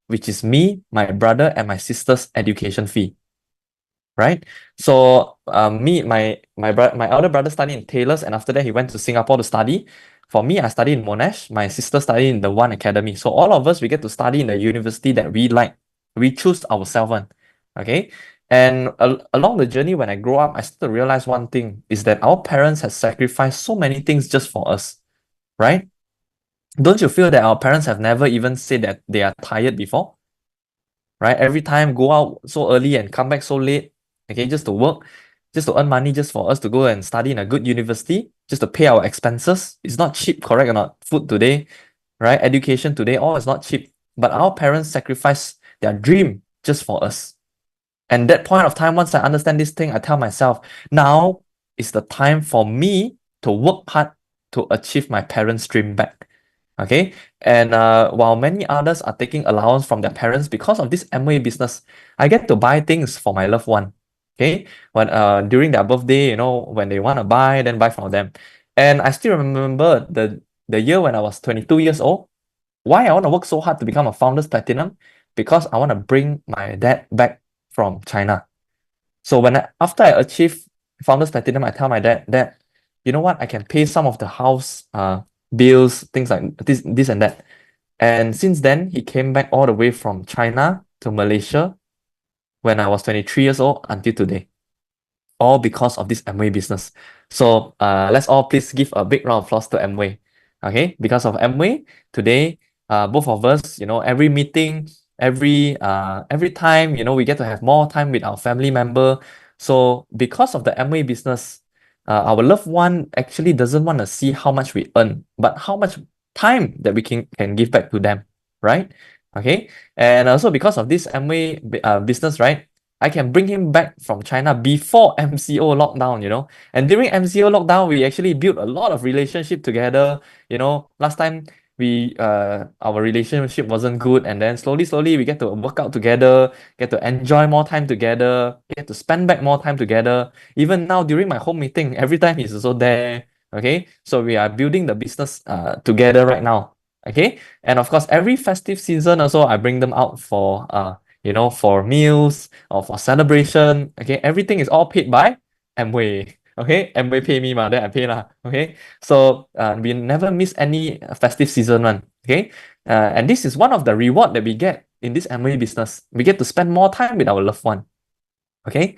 which is me, my brother, and my sister's education fee. Right? So my elder brother studied in Taylor's, and after that he went to Singapore to study. For me, I studied in Monash. My sister studied in the One Academy. So all of us, we get to study in the university that we like. We choose ourselves one. Okay. And along the journey, when I grow up, I started to realize one thing is that our parents have sacrificed so many things just for us, right? Don't you feel that our parents have never even said that they are tired before? Right? Every time go out so early and come back so late, okay, just to work, just to earn money, just for us to go and study in a good university, just to pay our expenses. It's not cheap, correct or not? Food today, right? Education today, all is not cheap. But our parents sacrifice their dream just for us. And that point of time, once I understand this thing, I tell myself, now is the time for me to work hard to achieve my parents' dream back. Okay. And while many others are taking allowance from their parents because of this Amway business, I get to buy things for my loved one. Okay. When during their birthday, when they want to buy, then buy for them. And I still remember the year when I was 22 years old. Why I want to work so hard to become a Founders Platinum? Because I want to bring my dad back from China. So after I achieve Founders Platinum, I tell my dad that, you know what, I can pay some of the house bills, things like this and that. And since then, he came back all the way from China to Malaysia when I was 23 years old until today, all because of this Amway business. So let's all please give a big round of applause to Amway. Okay, because of Amway, today, both of us, every meeting, every time, we get to have more time with our family member. So because of the Amway business, our loved one actually doesn't want to see how much we earn, but how much time that we can give back to them, right? Okay, and also because of this Amway business, right? I can bring him back from China before MCO lockdown, And during MCO lockdown, we actually built a lot of relationship together. Last time our relationship wasn't good, and then slowly we get to work out together, get to enjoy more time together, get to spend back more time together. Even now during my home meeting, every time he's also there. Okay, so we are building the business together right now. Okay, and of course, every festive season also I bring them out for meals or for celebration. Okay, everything is all paid by Amway. Okay, Amway pay me, then I pay lah. Okay, so we never miss any festive season one. Okay, and this is one of the reward that we get in this Amway business. We get to spend more time with our loved one. Okay,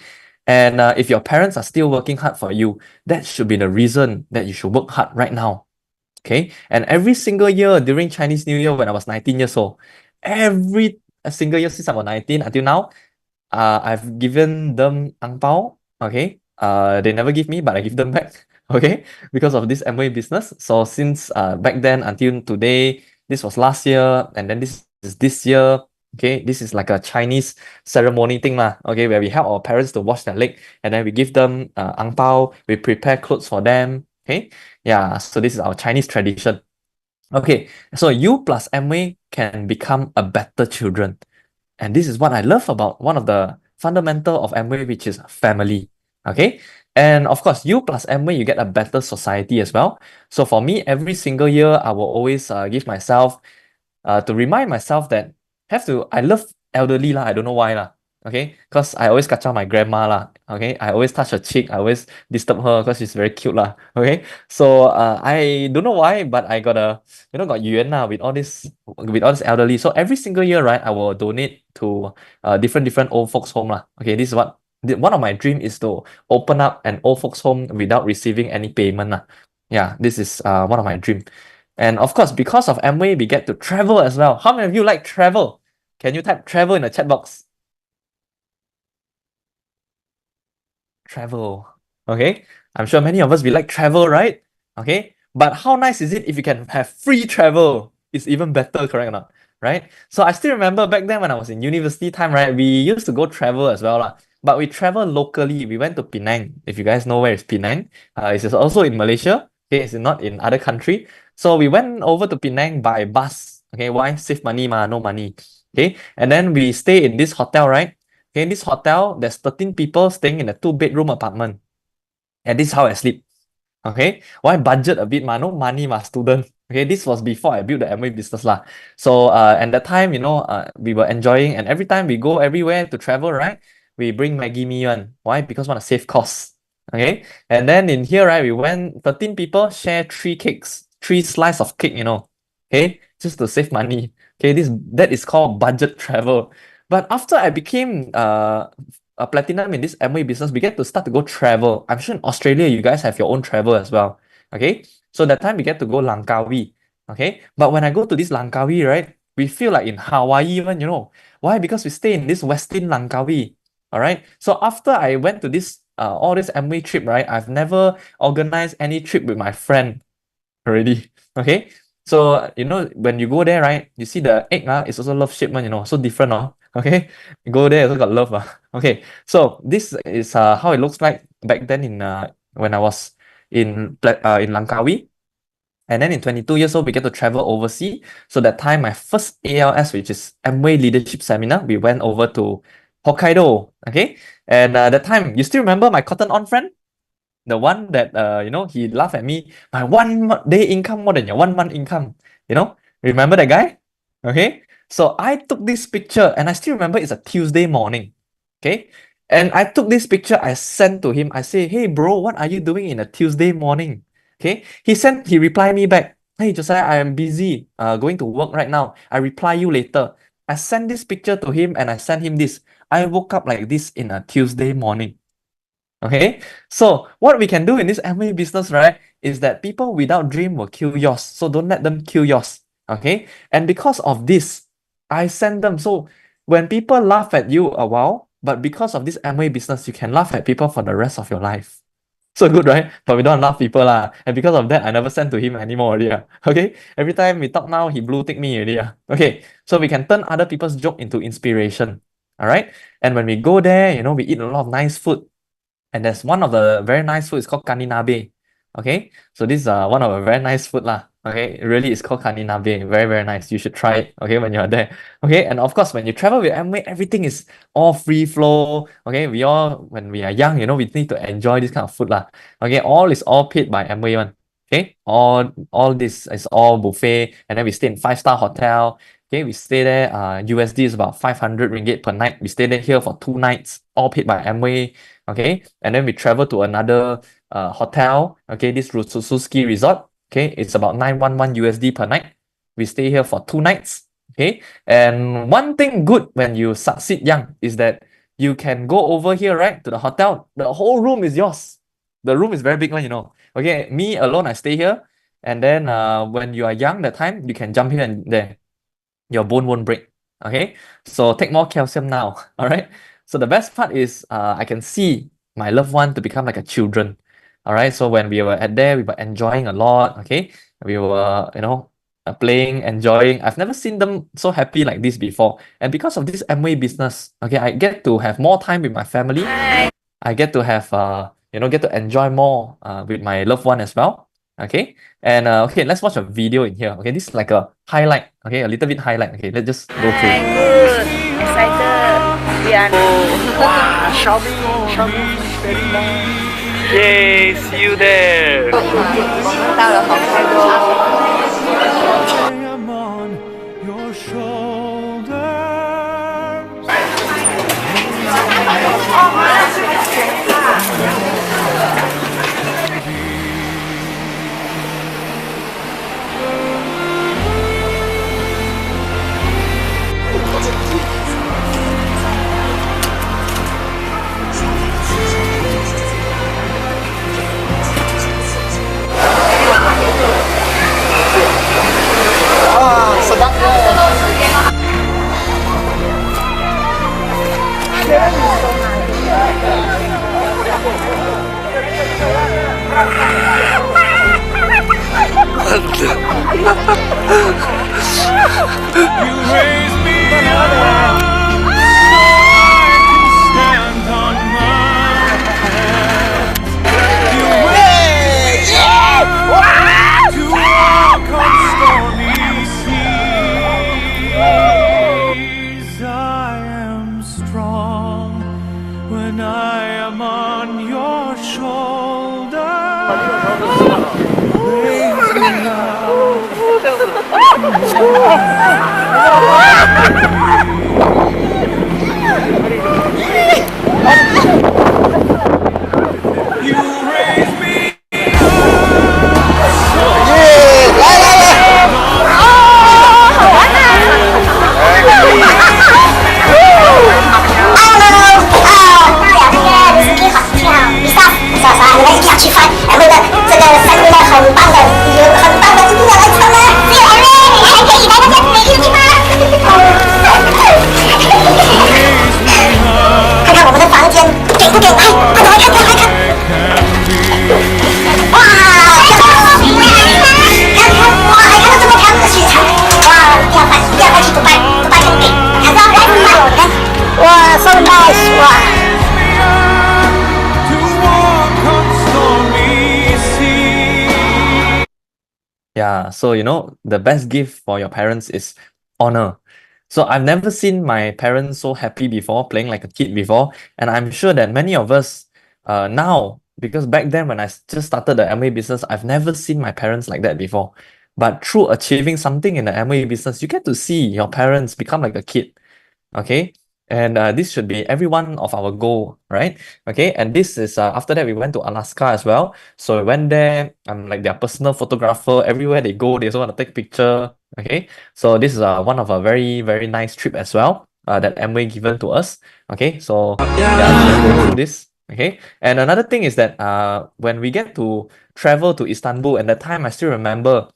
and if your parents are still working hard for you, that should be the reason that you should work hard right now. Okay, and every single year during Chinese New Year when I was 19 years old, every single year since I was 19 until now, I've given them ang pao. Okay. They never give me, but I give them back. Okay. Because of this Amway business. So since back then until today, this was last year, and then this is this year. Okay. This is like a Chinese ceremony thing, lah. Okay, where we help our parents to wash their leg, and then we give them ang pao. We prepare clothes for them. Okay. Yeah. So this is our Chinese tradition. Okay. So you plus Amway can become a better children. And this is what I love about one of the fundamental of Amway, which is family. Okay. And of course, you plus Amway, you get a better society as well. So for me, every single year, I will always give myself to remind myself that I love elderly lah. I don't know why lah. Okay, because I always kacau my grandma lah. Okay, I always touch her cheek. I always disturb her because she's very cute lah. Okay, so I don't know why, but I got got yuan lah with all this elderly. So every single year, right, I will donate to different old folks home lah. Okay, this is one of my dream is to open up an old folks home without receiving any payment lah. Yeah, this is one of my dream. And of course, because of Amway, we get to travel as well. How many of you like travel? Can you type travel in the chat box? Travel. Okay. I'm sure many of us, we like travel, right? Okay. But how nice is it if you can have free travel? It's even better, correct or not? Right? So I still remember back then when I was in university time, right? We used to go travel as well. But we travel locally. We went to Penang. If you guys know where is Penang, it's also in Malaysia. Okay, it's not in other country. So we went over to Penang by bus. Okay, why? Save money, no money. Okay, and then we stay in this hotel, right? Okay, in this hotel, there's 13 people staying in a 2-bedroom apartment. And this is how I sleep. Okay, why budget a bit, no money, student. Okay, this was before I built the Amway business lah. So at that time, we were enjoying, and every time we go everywhere to travel, right? We bring Maggie mee one. Why? Because want to save costs. Okay, and then in here, right, we went 13 people share 3 slices of cake, okay, just to save money. Okay, that is called budget travel. But after I became a platinum in this Amway business, we get to start to go travel. I'm sure in Australia, you guys have your own travel as well. Okay, so that time we get to go Langkawi. Okay, but when I go to this Langkawi, right, we feel like in Hawaii even, why? Because we stay in this Westin Langkawi. All right, so after I went to this all this Amway trip, right, I've never organized any trip with my friend already. Okay, so when you go there, right, you see the egg it's also love shape, so different, okay, you go there also got love. Okay, so this is how it looks like back then in when I was in Langkawi. And then in 22 years old, we get to travel overseas. So that time, my first ALS, which is Amway Leadership Seminar, we went over to Hokkaido. Okay, and that time, you still remember my Cotton On friend? The one that he laughed at me. My 1 day income more than your 1 month income. Remember that guy? Okay, so I took this picture, and I still remember it's a Tuesday morning. Okay, and I took this picture. I sent to him. I say, "Hey, bro, what are you doing in a Tuesday morning?" Okay, he replied me back. "Hey, Josiah, I am busy. Going to work right now. I reply you later." I sent this picture to him, and I sent him this. I woke up like this in a Tuesday morning. Okay, so what we can do in this Amway business, right, is that people without dream will kill yours. So don't let them kill yours. Okay, and because of this, I send them. So when people laugh at you a while, but because of this Amway business, you can laugh at people for the rest of your life. So good, right? But we don't laugh people lah. And because of that, I never send to him anymore already. Okay, every time we talk now, he blue tick me already. Okay, so we can turn other people's joke into inspiration. All right, and when we go there, we eat a lot of nice food. And there's one of the very nice food, it's called kaninabe. Okay, so this is one of a very nice food lah. Okay, really it's called kaninabe. Very, very nice. You should try it, okay, when you're there. Okay, and of course, when you travel with Amway, everything is all free flow. Okay, when we are young, we need to enjoy this kind of food lah. Okay, all is all paid by Amway one. Okay, all this is all buffet, and then we stay in 5-star hotel. Okay, we stay there. USD is about 500 ringgit per night. We stay there here for 2 nights, all paid by Amway. Okay, and then we travel to another hotel. Okay, this Suzuki Resort. Okay, it's about 911 USD per night. We stay here for 2 nights. Okay, and one thing good when you succeed young is that you can go over here, right, to the hotel. The whole room is yours. The room is very big one, Okay, me alone, I stay here. And then when you are young, that time, you can jump here and there. Your bone won't break. Okay, so take more calcium now. All right, so the best part is I can see my loved one to become like a children. All right, so when we were there, we were enjoying a lot. Okay, we were playing, enjoying. I've never seen them so happy like this before. And because of this Amway business, okay, I get to have more time with my family. I get to have get to enjoy more with my loved one as well. Okay, and okay, let's watch a video in here. Okay, this is like a highlight. Okay, a little bit highlight. Okay, let's just go through. Good, excited. We are wow, shopping, very nice. Yay, see you there. 我们到了好开的哦。am on your shoulders. You raise me up so I can stand on my hands. You raise me up to walk on stormy seas. I am strong when I am on your shoulders. Raise me up. You raise me to walk on stormy seas. Yeah, so the best gift for your parents is honor. So I've never seen my parents so happy before, playing like a kid before, and I'm sure that many of us now, because back then when I just started the Amway business, I've never seen my parents like that before. But through achieving something in the Amway business, you get to see your parents become like a kid. Okay, and this should be every one of our goal, right? Okay, and this is after that we went to Alaska as well. So we went there. I'm like their personal photographer. Everywhere they go, they also want to take picture. Okay, so this is one of a very very nice trip as well. That Amway given to us. Okay, so yeah, go through this. Okay, and another thing is that when we get to travel to Istanbul, and that time I still remember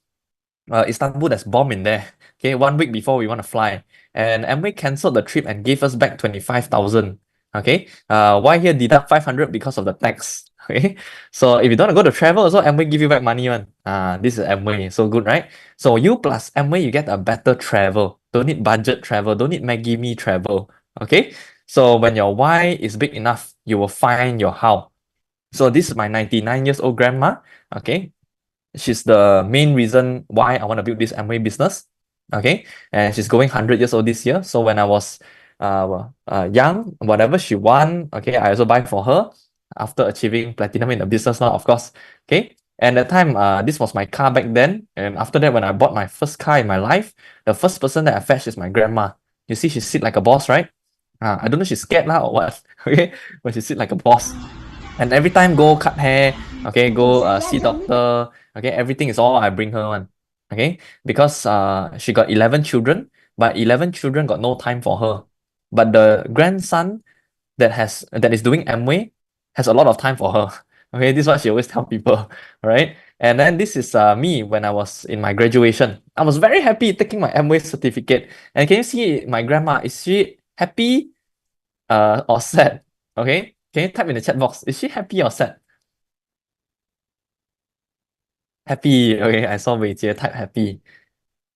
Istanbul, there's bomb in there. Okay, 1 week before we want to fly, and Amway cancelled the trip and gave us back 25,000. Okay, why here deduct 500 because of the tax? Okay, so if you don't want to go to travel, also Amway give you back money one. This is Amway, so good, right? So you plus Amway, you get a better travel. Don't need budget travel. Don't need Maggie Me travel. Okay, so when your why is big enough, you will find your how. So this is my 99 years old grandma. Okay, she's the main reason why I want to build this Amway business. Okay, and she's going 100 years old this year. So when I was young, whatever she want, okay, I also buy for her after achieving platinum in the business now, of course. Okay, and at the time, this was my car back then. And after that, when I bought my first car in my life, the first person that I fetched is my grandma. You see, she sit like a boss, right? I don't know if she's scared now or what. Okay, but she sit like a boss. And every time go cut hair, okay, go see doctor, okay, everything is all I bring her one. Okay, because she got 11 children, but 11 children got no time for her. But the grandson that is doing Amway has a lot of time for her. Okay, this is what she always tell people, right? And then this is me when I was in my graduation. I was very happy taking my Amway certificate. And can you see my grandma? Is she happy or sad? Okay, can you type in the chat box? Is she happy or sad? Happy. Okay, I saw Wei Jie type happy.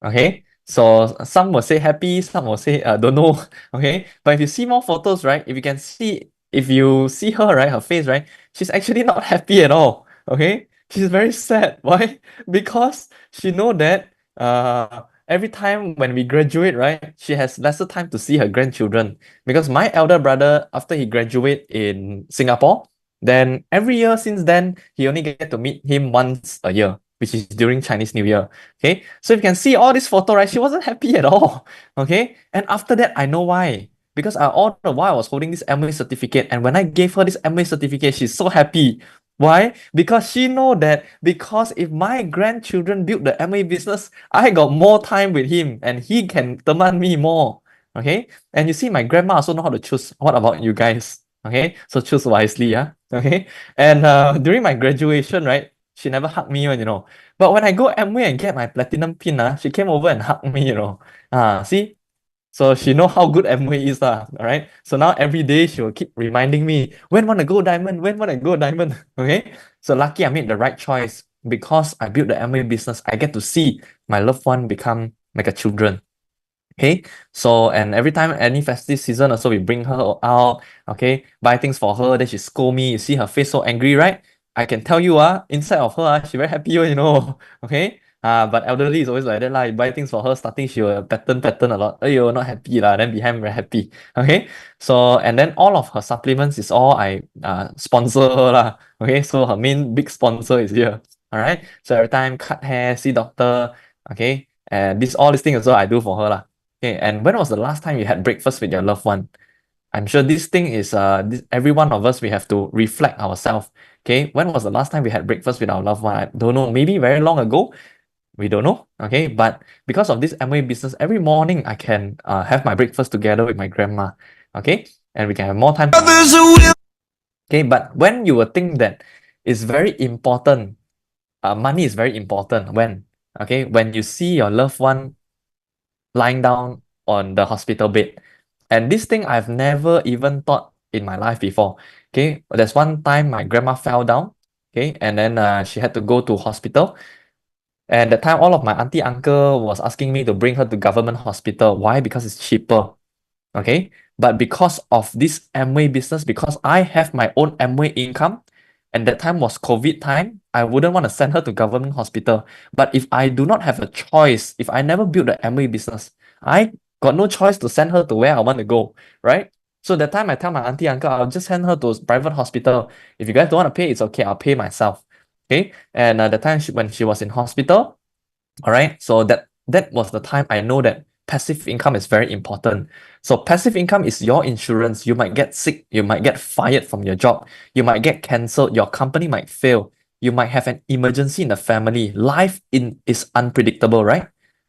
Okay, so some will say happy, some will say don't know. Okay, but if you see more photos, right? If you see her, right, her face, right, she's actually not happy at all. Okay, she's very sad. Why? Because she know that every time when we graduate, right, she has lesser time to see her grandchildren. Because my elder brother, after he graduate in Singapore, Then every year since then, he only get to meet him once a year, which is during Chinese New Year. Okay, so if you can see all this photo, right? She wasn't happy at all. Okay, and after that, I know why. Because all the while I was holding this MA certificate, and when I gave her this MA certificate, she's so happy. Why? Because she know that because if my grandchildren build the MA business, I got more time with him, and he can demand me more. Okay, and you see, my grandma also know how to choose. What about you guys? Okay, so choose wisely, yeah. Okay, and during my graduation, right, she never hugged me, But when I go Amway and get my platinum pin, she came over and hugged me. See, so she know how good Amway is, all right. So now every day she will keep reminding me, when wanna go diamond, when wanna go diamond. Okay, so lucky I made the right choice because I built the Amway business. I get to see my loved one become like a children. Okay, so and every time any festive season also we bring her out, okay, buy things for her, then she scold me. You see her face so angry, right? I can tell you, inside of her, she very happy. Okay. But elderly is always like that lah. You buy things for her, starting she will pattern a lot. Oh, you're not happy lah. Then behind very happy. Okay. So and then all of her supplements is all I sponsor her lah. Okay. So her main big sponsor is here. All right. So every time cut hair, see doctor. Okay. And all these things also I do for her lah. Okay, and when was the last time you had breakfast with your loved one? I'm sure this thing is every one of us we have to reflect ourselves. Okay, when was the last time we had breakfast with our loved one? I don't know, maybe very long ago. We don't know. Okay, but because of this MA business, every morning I can have my breakfast together with my grandma. Okay, and we can have more time. Okay, but when you will think that it's very important, money is very important when you see your loved one lying down on the hospital bed. And this thing I've never even thought in my life before. Okay, there's one time my grandma fell down. Okay, and then she had to go to hospital. And that time, all of my auntie uncle was asking me to bring her to government hospital. Why? Because it's cheaper. Okay, but because of this Amway business, because I have my own Amway income, and that time was COVID time, I wouldn't want to send her to government hospital. But if I do not have a choice, if I never build the Amway business, I got no choice to send her to where I want to go, right? So that time I tell my auntie uncle, I'll just send her to private hospital. If you guys don't want to pay, it's okay, I'll pay myself. Okay, and the time when she was in hospital, all right, so that was the time I know that passive income is very important. So passive income is your insurance. You might get sick, you might get fired from your job, you might get cancelled, your company might fail, you might have an emergency in the family. Life is unpredictable, right?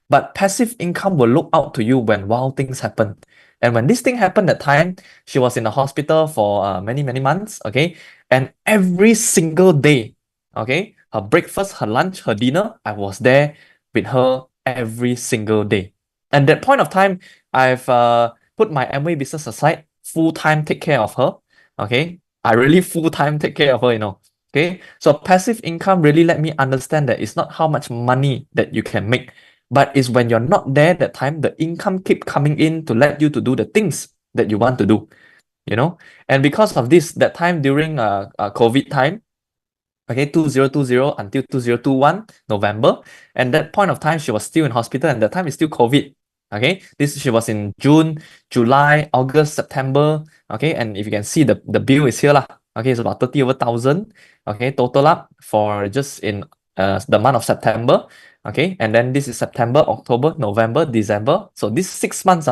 But passive income will look out to you when wild things happen. And when this thing happened that time, she was in the hospital for many, many months, okay? And every single day, okay, her breakfast, her lunch, her dinner, I was there with her every single day. And that point of time, I've put my Amway business aside, full time take care of her. Okay, I really full time take care of her. Okay, so passive income really let me understand that it's not how much money that you can make, but it's when you're not there that time, the income keep coming in to let you to do the things that you want to do. And because of this, that time during COVID time, okay, 2020 until 2021 November, and that point of time she was still in hospital, and that time is still COVID. Okay, she was in June, July, August, September. Okay, and if you can see the bill is here lah. Okay, it's about 30 over thousand. Okay, total up for just in the month of September. Okay, and then this is September, October, November, December. So this 6 months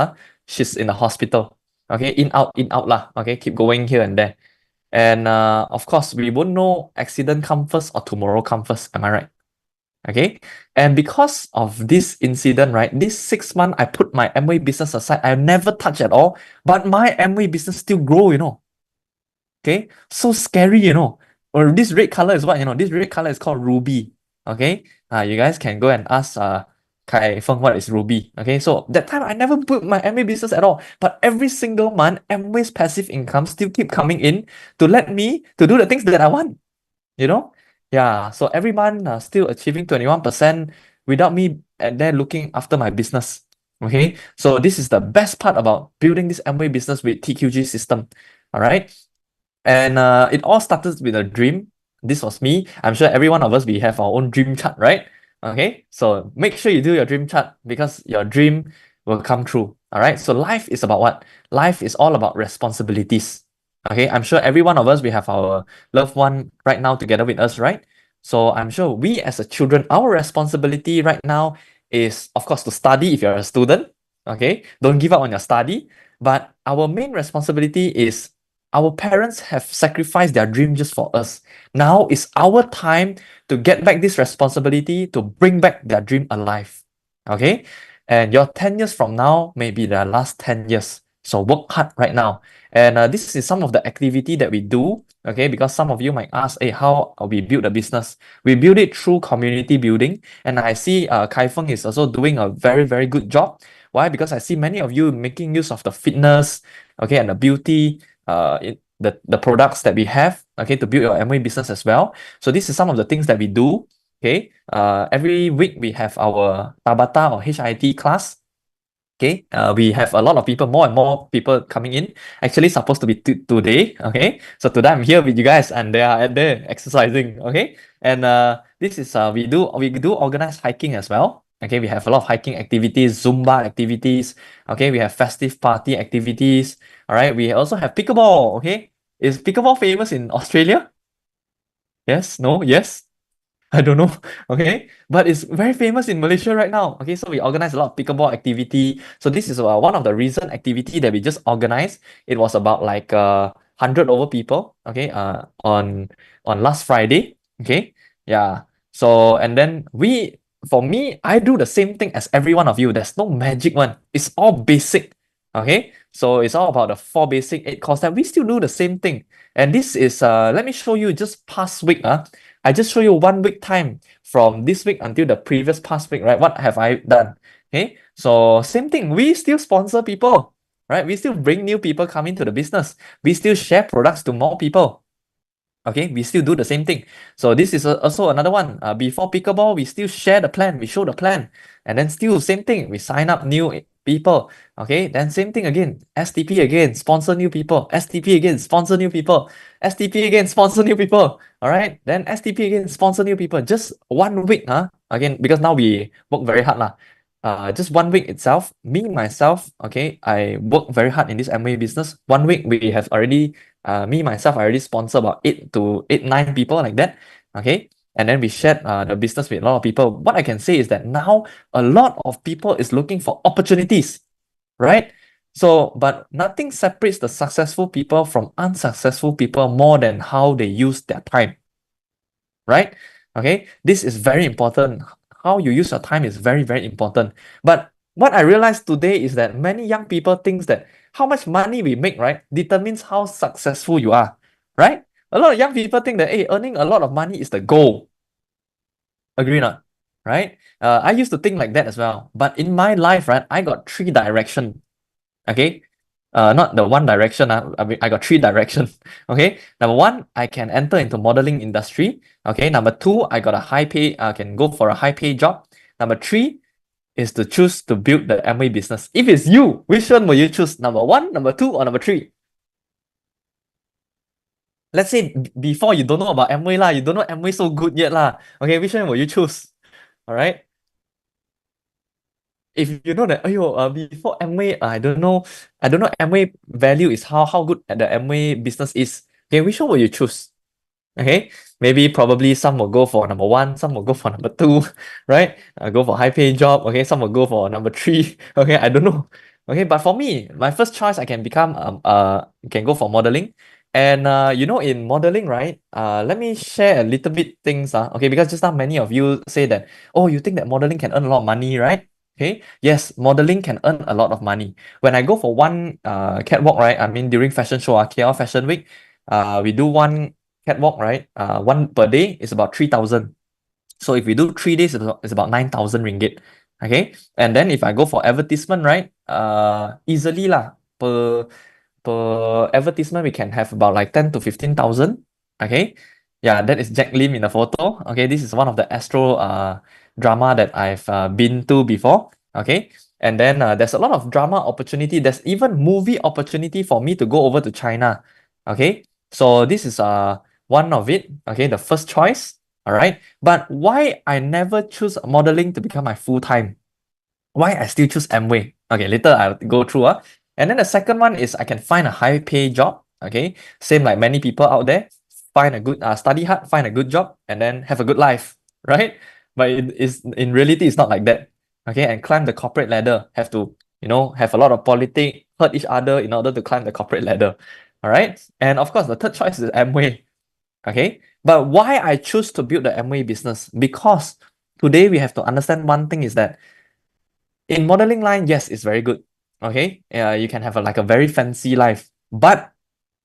she's in the hospital. Okay, in out lah. Okay, keep going here and there. And of course, we won't know accident come first or tomorrow come first. Am I right? Okay. And because of this incident, right, this 6 month, I put my Amway business aside. I never touch at all, but my Amway business still grow. Okay. So scary. Or this red color is what? This red color is called ruby. Okay. You guys can go and ask Kai Feng what is ruby. Okay. So that time I never put my Amway business at all. But every single month, Amway's passive income still keep coming in to let me to do the things that I want. You know? Yeah. So every month still achieving 21% without me at there looking after my business. Okay. So this is the best part about building this Amway business with TQG system. All right. And it all started with a dream. This was me. I'm sure every one of us, we have our own dream chart, right? Okay, so make sure you do your dream chart because your dream will come true. All right, so life is about what? Life is all about responsibilities. Okay, I'm sure every one of us, we have our loved one right now together with us, right? So I'm sure we as a children, our responsibility right now is, of course, to study if you're a student. Okay, don't give up on your study. But our main responsibility is our parents have sacrificed their dream just for us. Now is our time to get back this responsibility to bring back their dream alive. Okay, and your 10 years from now may be the last 10 years. So work hard right now. And this is some of the activity that we do, okay? Because some of you might ask, hey, how we build a business? We build it through community building. And I see Kai Feng is also doing a very, very good job. Why? Because I see many of you making use of the fitness, okay, and the beauty, the products that we have, okay, to build your MA business as well. So this is some of the things that we do, okay? Every week we have our Tabata or HIT class. Okay, we have a lot of people, more and more people coming in. Actually, supposed to be today. Okay, so today I'm here with you guys, and they are at there exercising. Okay, and this is we do organize hiking as well. Okay, we have a lot of hiking activities, Zumba activities. Okay, we have festive party activities. All right, we also have pickleball. Okay, is pickleball famous in Australia? Yes, no, yes. I don't know. Okay. But it's very famous in Malaysia right now. Okay. So we organize a lot of pickleball activity. So this is one of the recent activity that we just organized. It was about like 100 over people. Okay. On last Friday. Okay. Yeah. So, and then for me, I do the same thing as every one of you. There's no magic one. It's all basic. Okay. So it's all about the four basic eight course that we still do the same thing. And this is, let me show you just past week. I just show you 1 week time from this week until the previous past week, right? What have I done? Okay, so same thing. We still sponsor people, right? We still bring new people come into the business. We still share products to more people. Okay, we still do the same thing. So this is also another one. Before pickleball, we still share the plan. We show the plan, and then still same thing. We sign up new people. Okay, then same thing again. STP again, sponsor new people. STP again, sponsor new people. STP again, sponsor new people. All right, then STP again, sponsor new people. Just 1 week, again, because now we work very hard, lah. Just 1 week itself, me myself, okay, I work very hard in this MA business. 1 week we have already me myself, I already sponsor about 9 people like that. Okay. And then we shared the business with a lot of people. What I can say is that now a lot of people is looking for opportunities, right? So, but nothing separates the successful people from unsuccessful people more than how they use their time, right? Okay, this is very important. How you use your time is very, very important. But what I realized today is that many young people think that how much money we make, right, determines how successful you are, right? A lot of young people think that, hey, earning a lot of money is the goal. Agree or not? Right? I used to think like that as well. But in my life, right, I got three direction. Okay, not the one direction. I mean, I got three directions. Okay, number one, I can enter into modeling industry. Okay, number two, I got a high pay. I can go for a high pay job. Number three is to choose to build the MA business. If it's you, which one will you choose? Number one, number two, or number three? Let's say before you don't know about MA lah, you don't know MA so good yet lah. Okay, which one will you choose? All right. If you know that, before MA, I don't know MA value is how good the MA business is. Okay, which one will you choose? Okay, maybe probably some will go for number one, some will go for number two, right? Go for high paying job. Okay, some will go for number three. Okay, I don't know. Okay, but for me, my first choice I can go for modeling. And in modeling, right? Let me share a little bit things. Okay, because just now many of you say that, oh, you think that modeling can earn a lot of money, right? Okay, yes, modeling can earn a lot of money. When I go for one catwalk, right? I mean during fashion show, KL Fashion Week, we do one catwalk, right? One per day is about 3,000. So if we do 3 days, it's about 9,000 ringgit. Okay. And then if I go for advertisement, right? Easily lah, per advertisement, we can have about like 10 to 15,000. Okay. Yeah, that is Jack Lim in the photo. Okay, this is one of the Astro drama that I've been to before. Okay. And then there's a lot of drama opportunity. There's even movie opportunity for me to go over to China. Okay. So this is one of it. Okay, the first choice. All right. But why I never choose modeling to become my full time? Why I still choose Amway? Okay, later I'll go through. And then the second one is I can find a high pay job. Okay, same like many people out there, find a good study hard, find a good job, and then have a good life, right? But it is in reality, it's not like that. Okay, and climb the corporate ladder, have to have a lot of politics, hurt each other in order to climb the corporate ladder. All right, and of course, the third choice is Amway. Okay, but why I choose to build the Amway business? Because today we have to understand one thing is that in modeling line, yes, it's very good. Okay, you can have like a very fancy life, but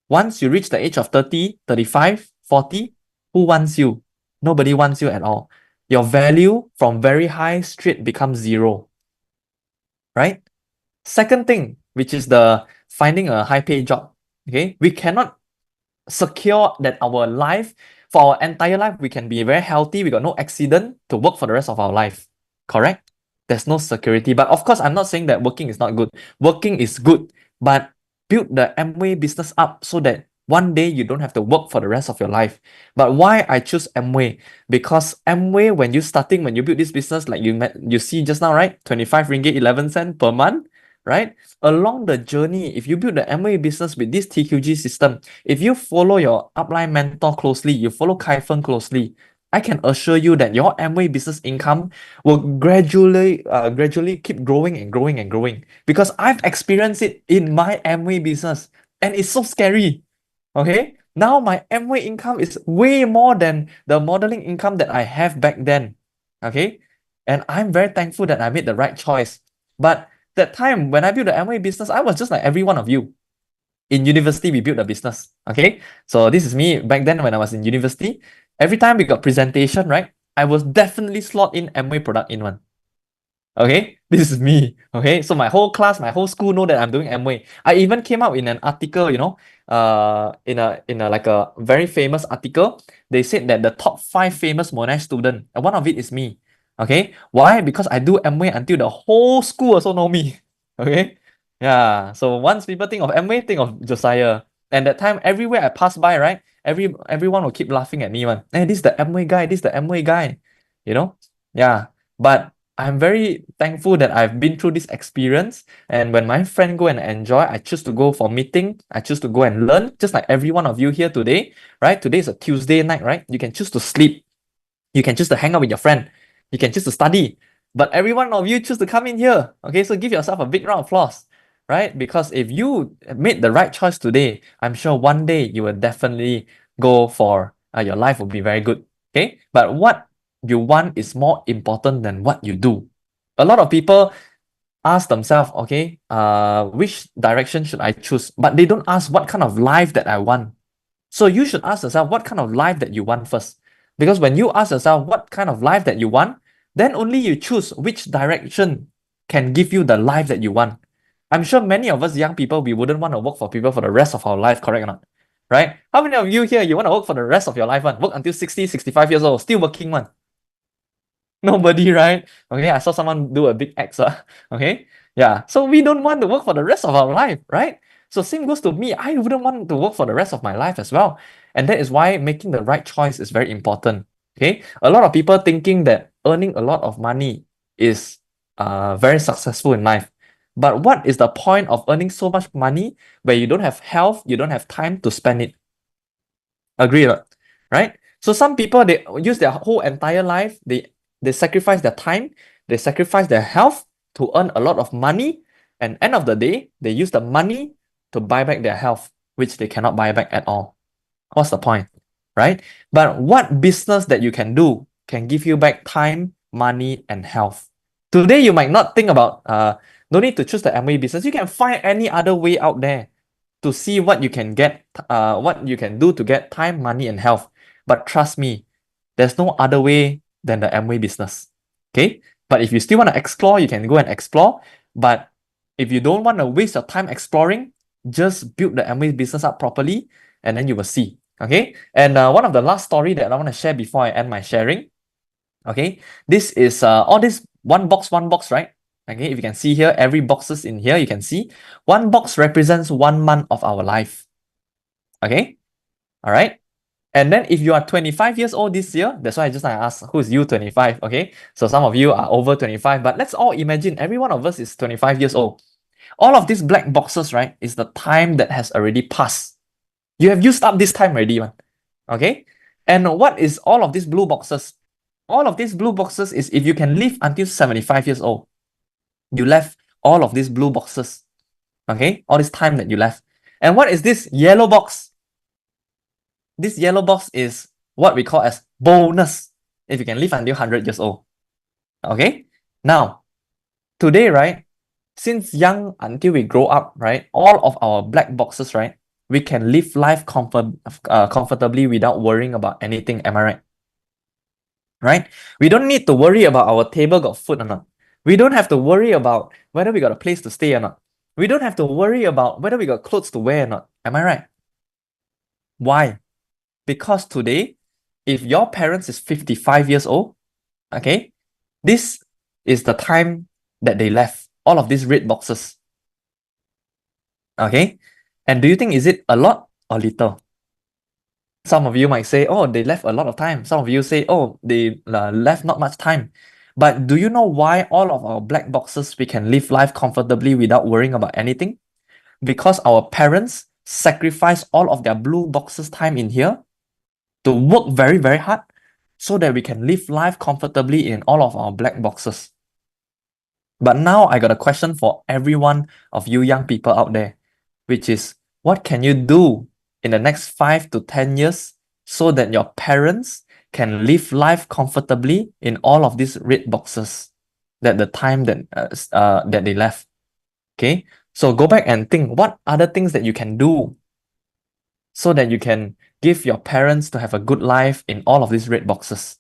once you reach the age of 30, 35, 40, who wants you? Nobody wants you at all. Your value from very high straight becomes zero, right? Second thing, which is the finding a high pay job. Okay, we cannot secure that our life, for our entire life, we can be very healthy, we got no accident to work for the rest of our life. Correct? There's no security. But of course, I'm not saying that working is not good. Working is good, but build the Amway business up so that one day you don't have to work for the rest of your life. But why I choose Amway? Because Amway, when you build this business, like you see just now, right? 25 ringgit 11 cent per month, right? Along the journey, if you build the Amway business with this TQG system, if you follow your upline mentor closely, you follow Kaifeng closely, I can assure you that your Amway business income will gradually keep growing and growing and growing. Because I've experienced it in my Amway business, and it's so scary. Okay, now my Amway income is way more than the modeling income that I have back then. Okay, and I'm very thankful that I made the right choice. But that time when I built the Amway business, I was just like every one of you. In university, we built a business. Okay, so this is me back then when I was in university. Every time we got presentation, right? I was definitely slot in Amway product in one. Okay, this is me. Okay, so my whole class, my whole school know that I'm doing Amway. I even came out in an article, in a like a very famous article. They said that the top 5 famous Monash student, and one of it is me. Okay, why? Because I do Amway until the whole school also know me. Okay, yeah. So once people think of Amway, think of Josiah. And that time, everywhere I pass by, right? Everyone will keep laughing at me, man. Hey, this is the Amway guy. This is the Amway guy. You know? Yeah. But I'm very thankful that I've been through this experience. And when my friend go and enjoy, I choose to go for meeting. I choose to go and learn, just like every one of you here today, right? Today is a Tuesday night, right? You can choose to sleep. You can choose to hang out with your friend. You can choose to study. But every one of you choose to come in here. Okay, so give yourself a big round of applause, right? Because if you made the right choice today, I'm sure one day you will definitely go for your life will be very good. Okay, but what you want is more important than what you do. A lot of people ask themselves, okay, which direction should I choose? But they don't ask what kind of life that I want. So you should ask yourself what kind of life that you want first. Because when you ask yourself what kind of life that you want, then only you choose which direction can give you the life that you want. I'm sure many of us young people, we wouldn't want to work for people for the rest of our life, correct or not? Right? How many of you here, you want to work for the rest of your life, one? Work until 60, 65 years old, still working, one? Nobody, right? Okay, I saw someone do a big X. Okay, yeah. So we don't want to work for the rest of our life, right? So same goes to me. I wouldn't want to work for the rest of my life as well. And that is why making the right choice is very important. Okay, a lot of people thinking that earning a lot of money is very successful in life. But what is the point of earning so much money where you don't have health, you don't have time to spend it? Agree, right? So some people, they use their whole entire life, they sacrifice their time, they sacrifice their health to earn a lot of money, and end of the day, they use the money to buy back their health, which they cannot buy back at all. What's the point, right? But what business that you can do can give you back time, money, and health? Today, you might not think about, no need to choose the Amway business. You can find any other way out there to see what you can get, what you can do to get time, money, and health. But trust me, there's no other way than the Amway business. Okay? But if you still want to explore, you can go and explore. But if you don't want to waste your time exploring, just build the Amway business up properly, and then you will see. Okay? And one of the last story that I want to share before I end my sharing. Okay, this is all this one box, right? Okay, if you can see here, every boxes in here, you can see one box represents 1 month of our life. Okay, all right. And then if you are 25 years old this year, that's why I just asked, who's you 25? Okay, so some of you are over 25, but let's all imagine every one of us is 25 years old. All of these black boxes, right, is the time that has already passed. You have used up this time already, man. Okay? And what is all of these blue boxes? All of these blue boxes is if you can live until 75 years old, you left all of these blue boxes. Okay? All this time that you left. And what is this yellow box? This yellow box is what we call as bonus if you can live until 100 years old. Okay? Now, today, right? Since young until we grow up, right? All of our black boxes, right? We can live life comfortably without worrying about anything. Am I right? Right? We don't need to worry about our table got food or not. We don't have to worry about whether we got a place to stay or not. We don't have to worry about whether we got clothes to wear or not. Am I right? Why? Because today, if your parents is 55 years old, okay, this is the time that they left all of these red boxes. Okay? And do you think is it a lot or little? Some of you might say, oh, they left a lot of time. Some of you say, oh, they left not much time. But do you know why all of our black boxes we can live life comfortably without worrying about anything? Because our parents sacrifice all of their blue boxes time in here to work very, very hard so that we can live life comfortably in all of our black boxes. But now I got a question for every one of you young people out there, which is what can you do in the next 5 to 10 years so that your parents can live life comfortably in all of these red boxes that the time that they left. Okay, so go back and think what other things that you can do so that you can give your parents to have a good life in all of these red boxes.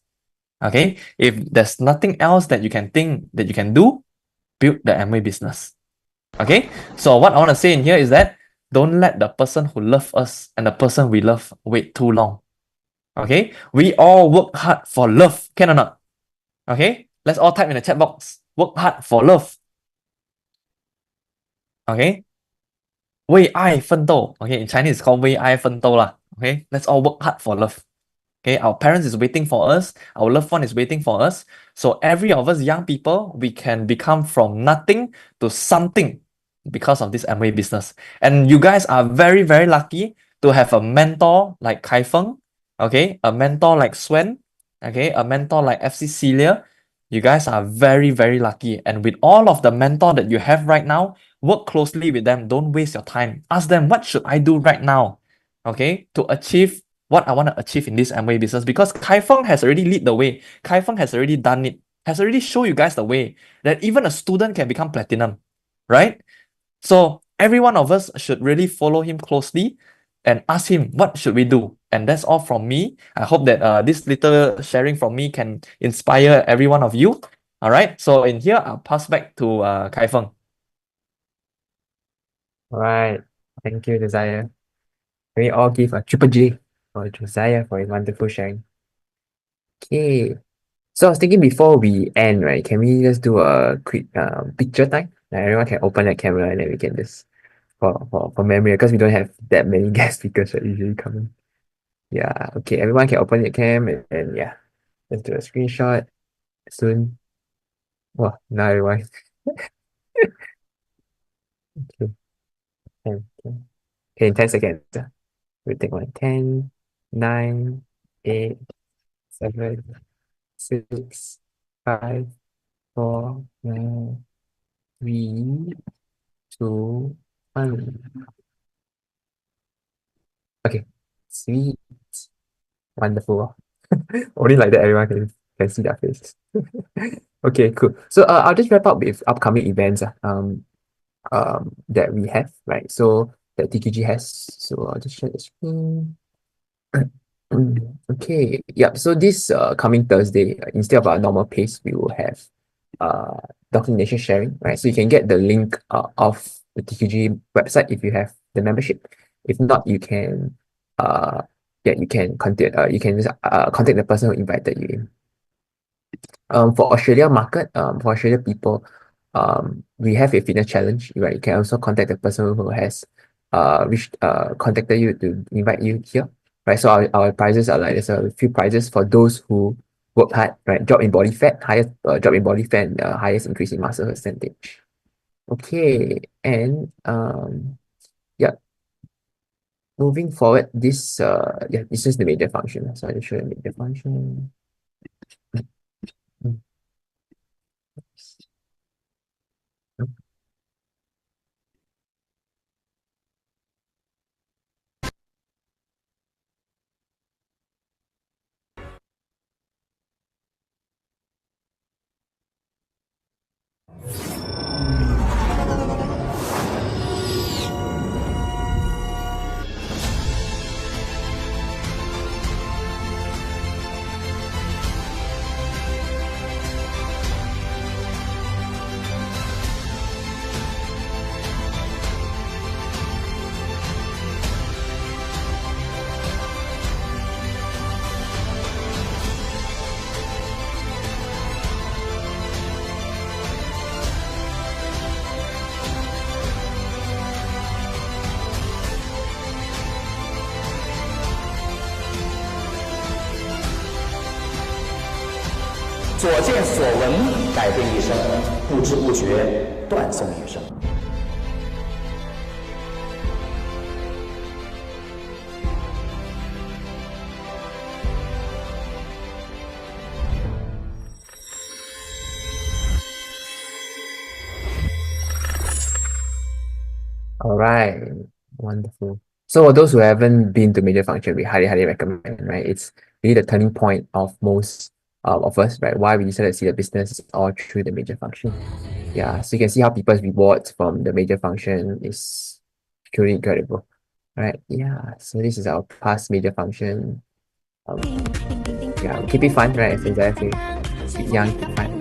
Okay, if there's nothing else that you can think that you can do, build the Amway business. Okay, so what I want to say in here is that don't let the person who loves us and the person we love wait too long. Okay, we all work hard for love, can or not? Okay, let's all type in the chat box. Work hard for love. Okay, 为爱奋斗. Okay, in Chinese it's called 为爱奋斗 lah. Okay, let's all work hard for love. Okay, our parents is waiting for us, our loved one is waiting for us. So every of us young people, we can become from nothing to something because of this Amway business. And you guys are very, very lucky to have a mentor like Kai Feng, okay, a mentor like Swen, okay, a mentor like FC Celia. You guys are very, very lucky. And with all of the mentor that you have right now, work closely with them. Don't waste your time. Ask them, what should I do right now? Okay, to achieve what I want to achieve in this Amway business, because Kai Feng has already lead the way. Kai Feng has already done it, has already show you guys the way that even a student can become platinum, right? So every one of us should really follow him closely and ask him, what should we do? And that's all from me. I hope that this little sharing from me can inspire every one of you. All right. So in here, I'll pass back to Kai Feng. All right. Thank you, Josiah. Can we all give a triple J for Josiah for his wonderful sharing? Okay. So I was thinking before we end, right, can we just do a quick picture time? Like everyone can open their camera and then we can just for memory, because we don't have that many guest speakers that usually come in. Yeah, okay. Everyone can open your cam and yeah, let's do a screenshot soon. Well, now everyone. Okay. Okay, in 10 seconds. We take one. 10, 9, 8, 7, 6, 5, 4, 3, 2, 1. Okay, sweet. Wonderful. Only like that everyone can see their face. Okay, cool. So I'll just wrap up with upcoming events that we have, right? So that TKG has. So I'll just share the screen. Okay, yep. So this coming Thursday, instead of our normal pace, we will have documentation sharing, right? So you can get the link of the TQG website if you have the membership. If not, you can you can contact just contact the person who invited you in. For Australia market, for Australia people, we have a fitness challenge, right? You can also contact the person who has contacted you to invite you here, right? So our prizes are like, there's a few prizes for those who work hard, right? Drop in body fat, highest drop in body fat, and highest increase in muscle percentage. Okay, and yeah. moving forward, this yeah, this is the major function. So I'll show you the major function. Mm.所见所闻改变一生，不知不觉断送一生。All right, wonderful. So for those who haven't been to major function, we highly recommend, right? It's really the turning point of most of us, right? Why we decided to see the business all through the major function. Yeah, so you can see how people's rewards from the major function is truly incredible, right? Yeah, so this is our past major function. Yeah, keep it fun, right? Since I say, keep young, keep fun.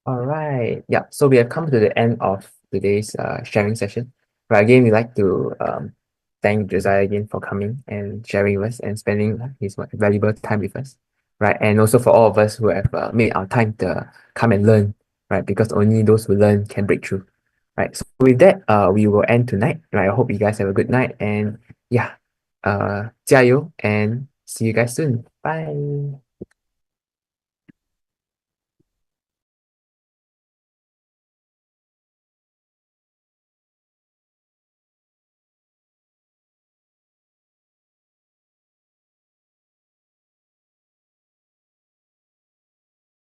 All right. Yeah. So we have come to the end of today's sharing session. Right. Again, we'd like to thank Josiah again for coming and sharing with us and spending his valuable time with us. Right. And also for all of us who have made our time to come and learn. Right. Because only those who learn can break through. Right. So with that, we will end tonight. Right. I hope you guys have a good night. And yeah, 加油 and see you guys soon. Bye.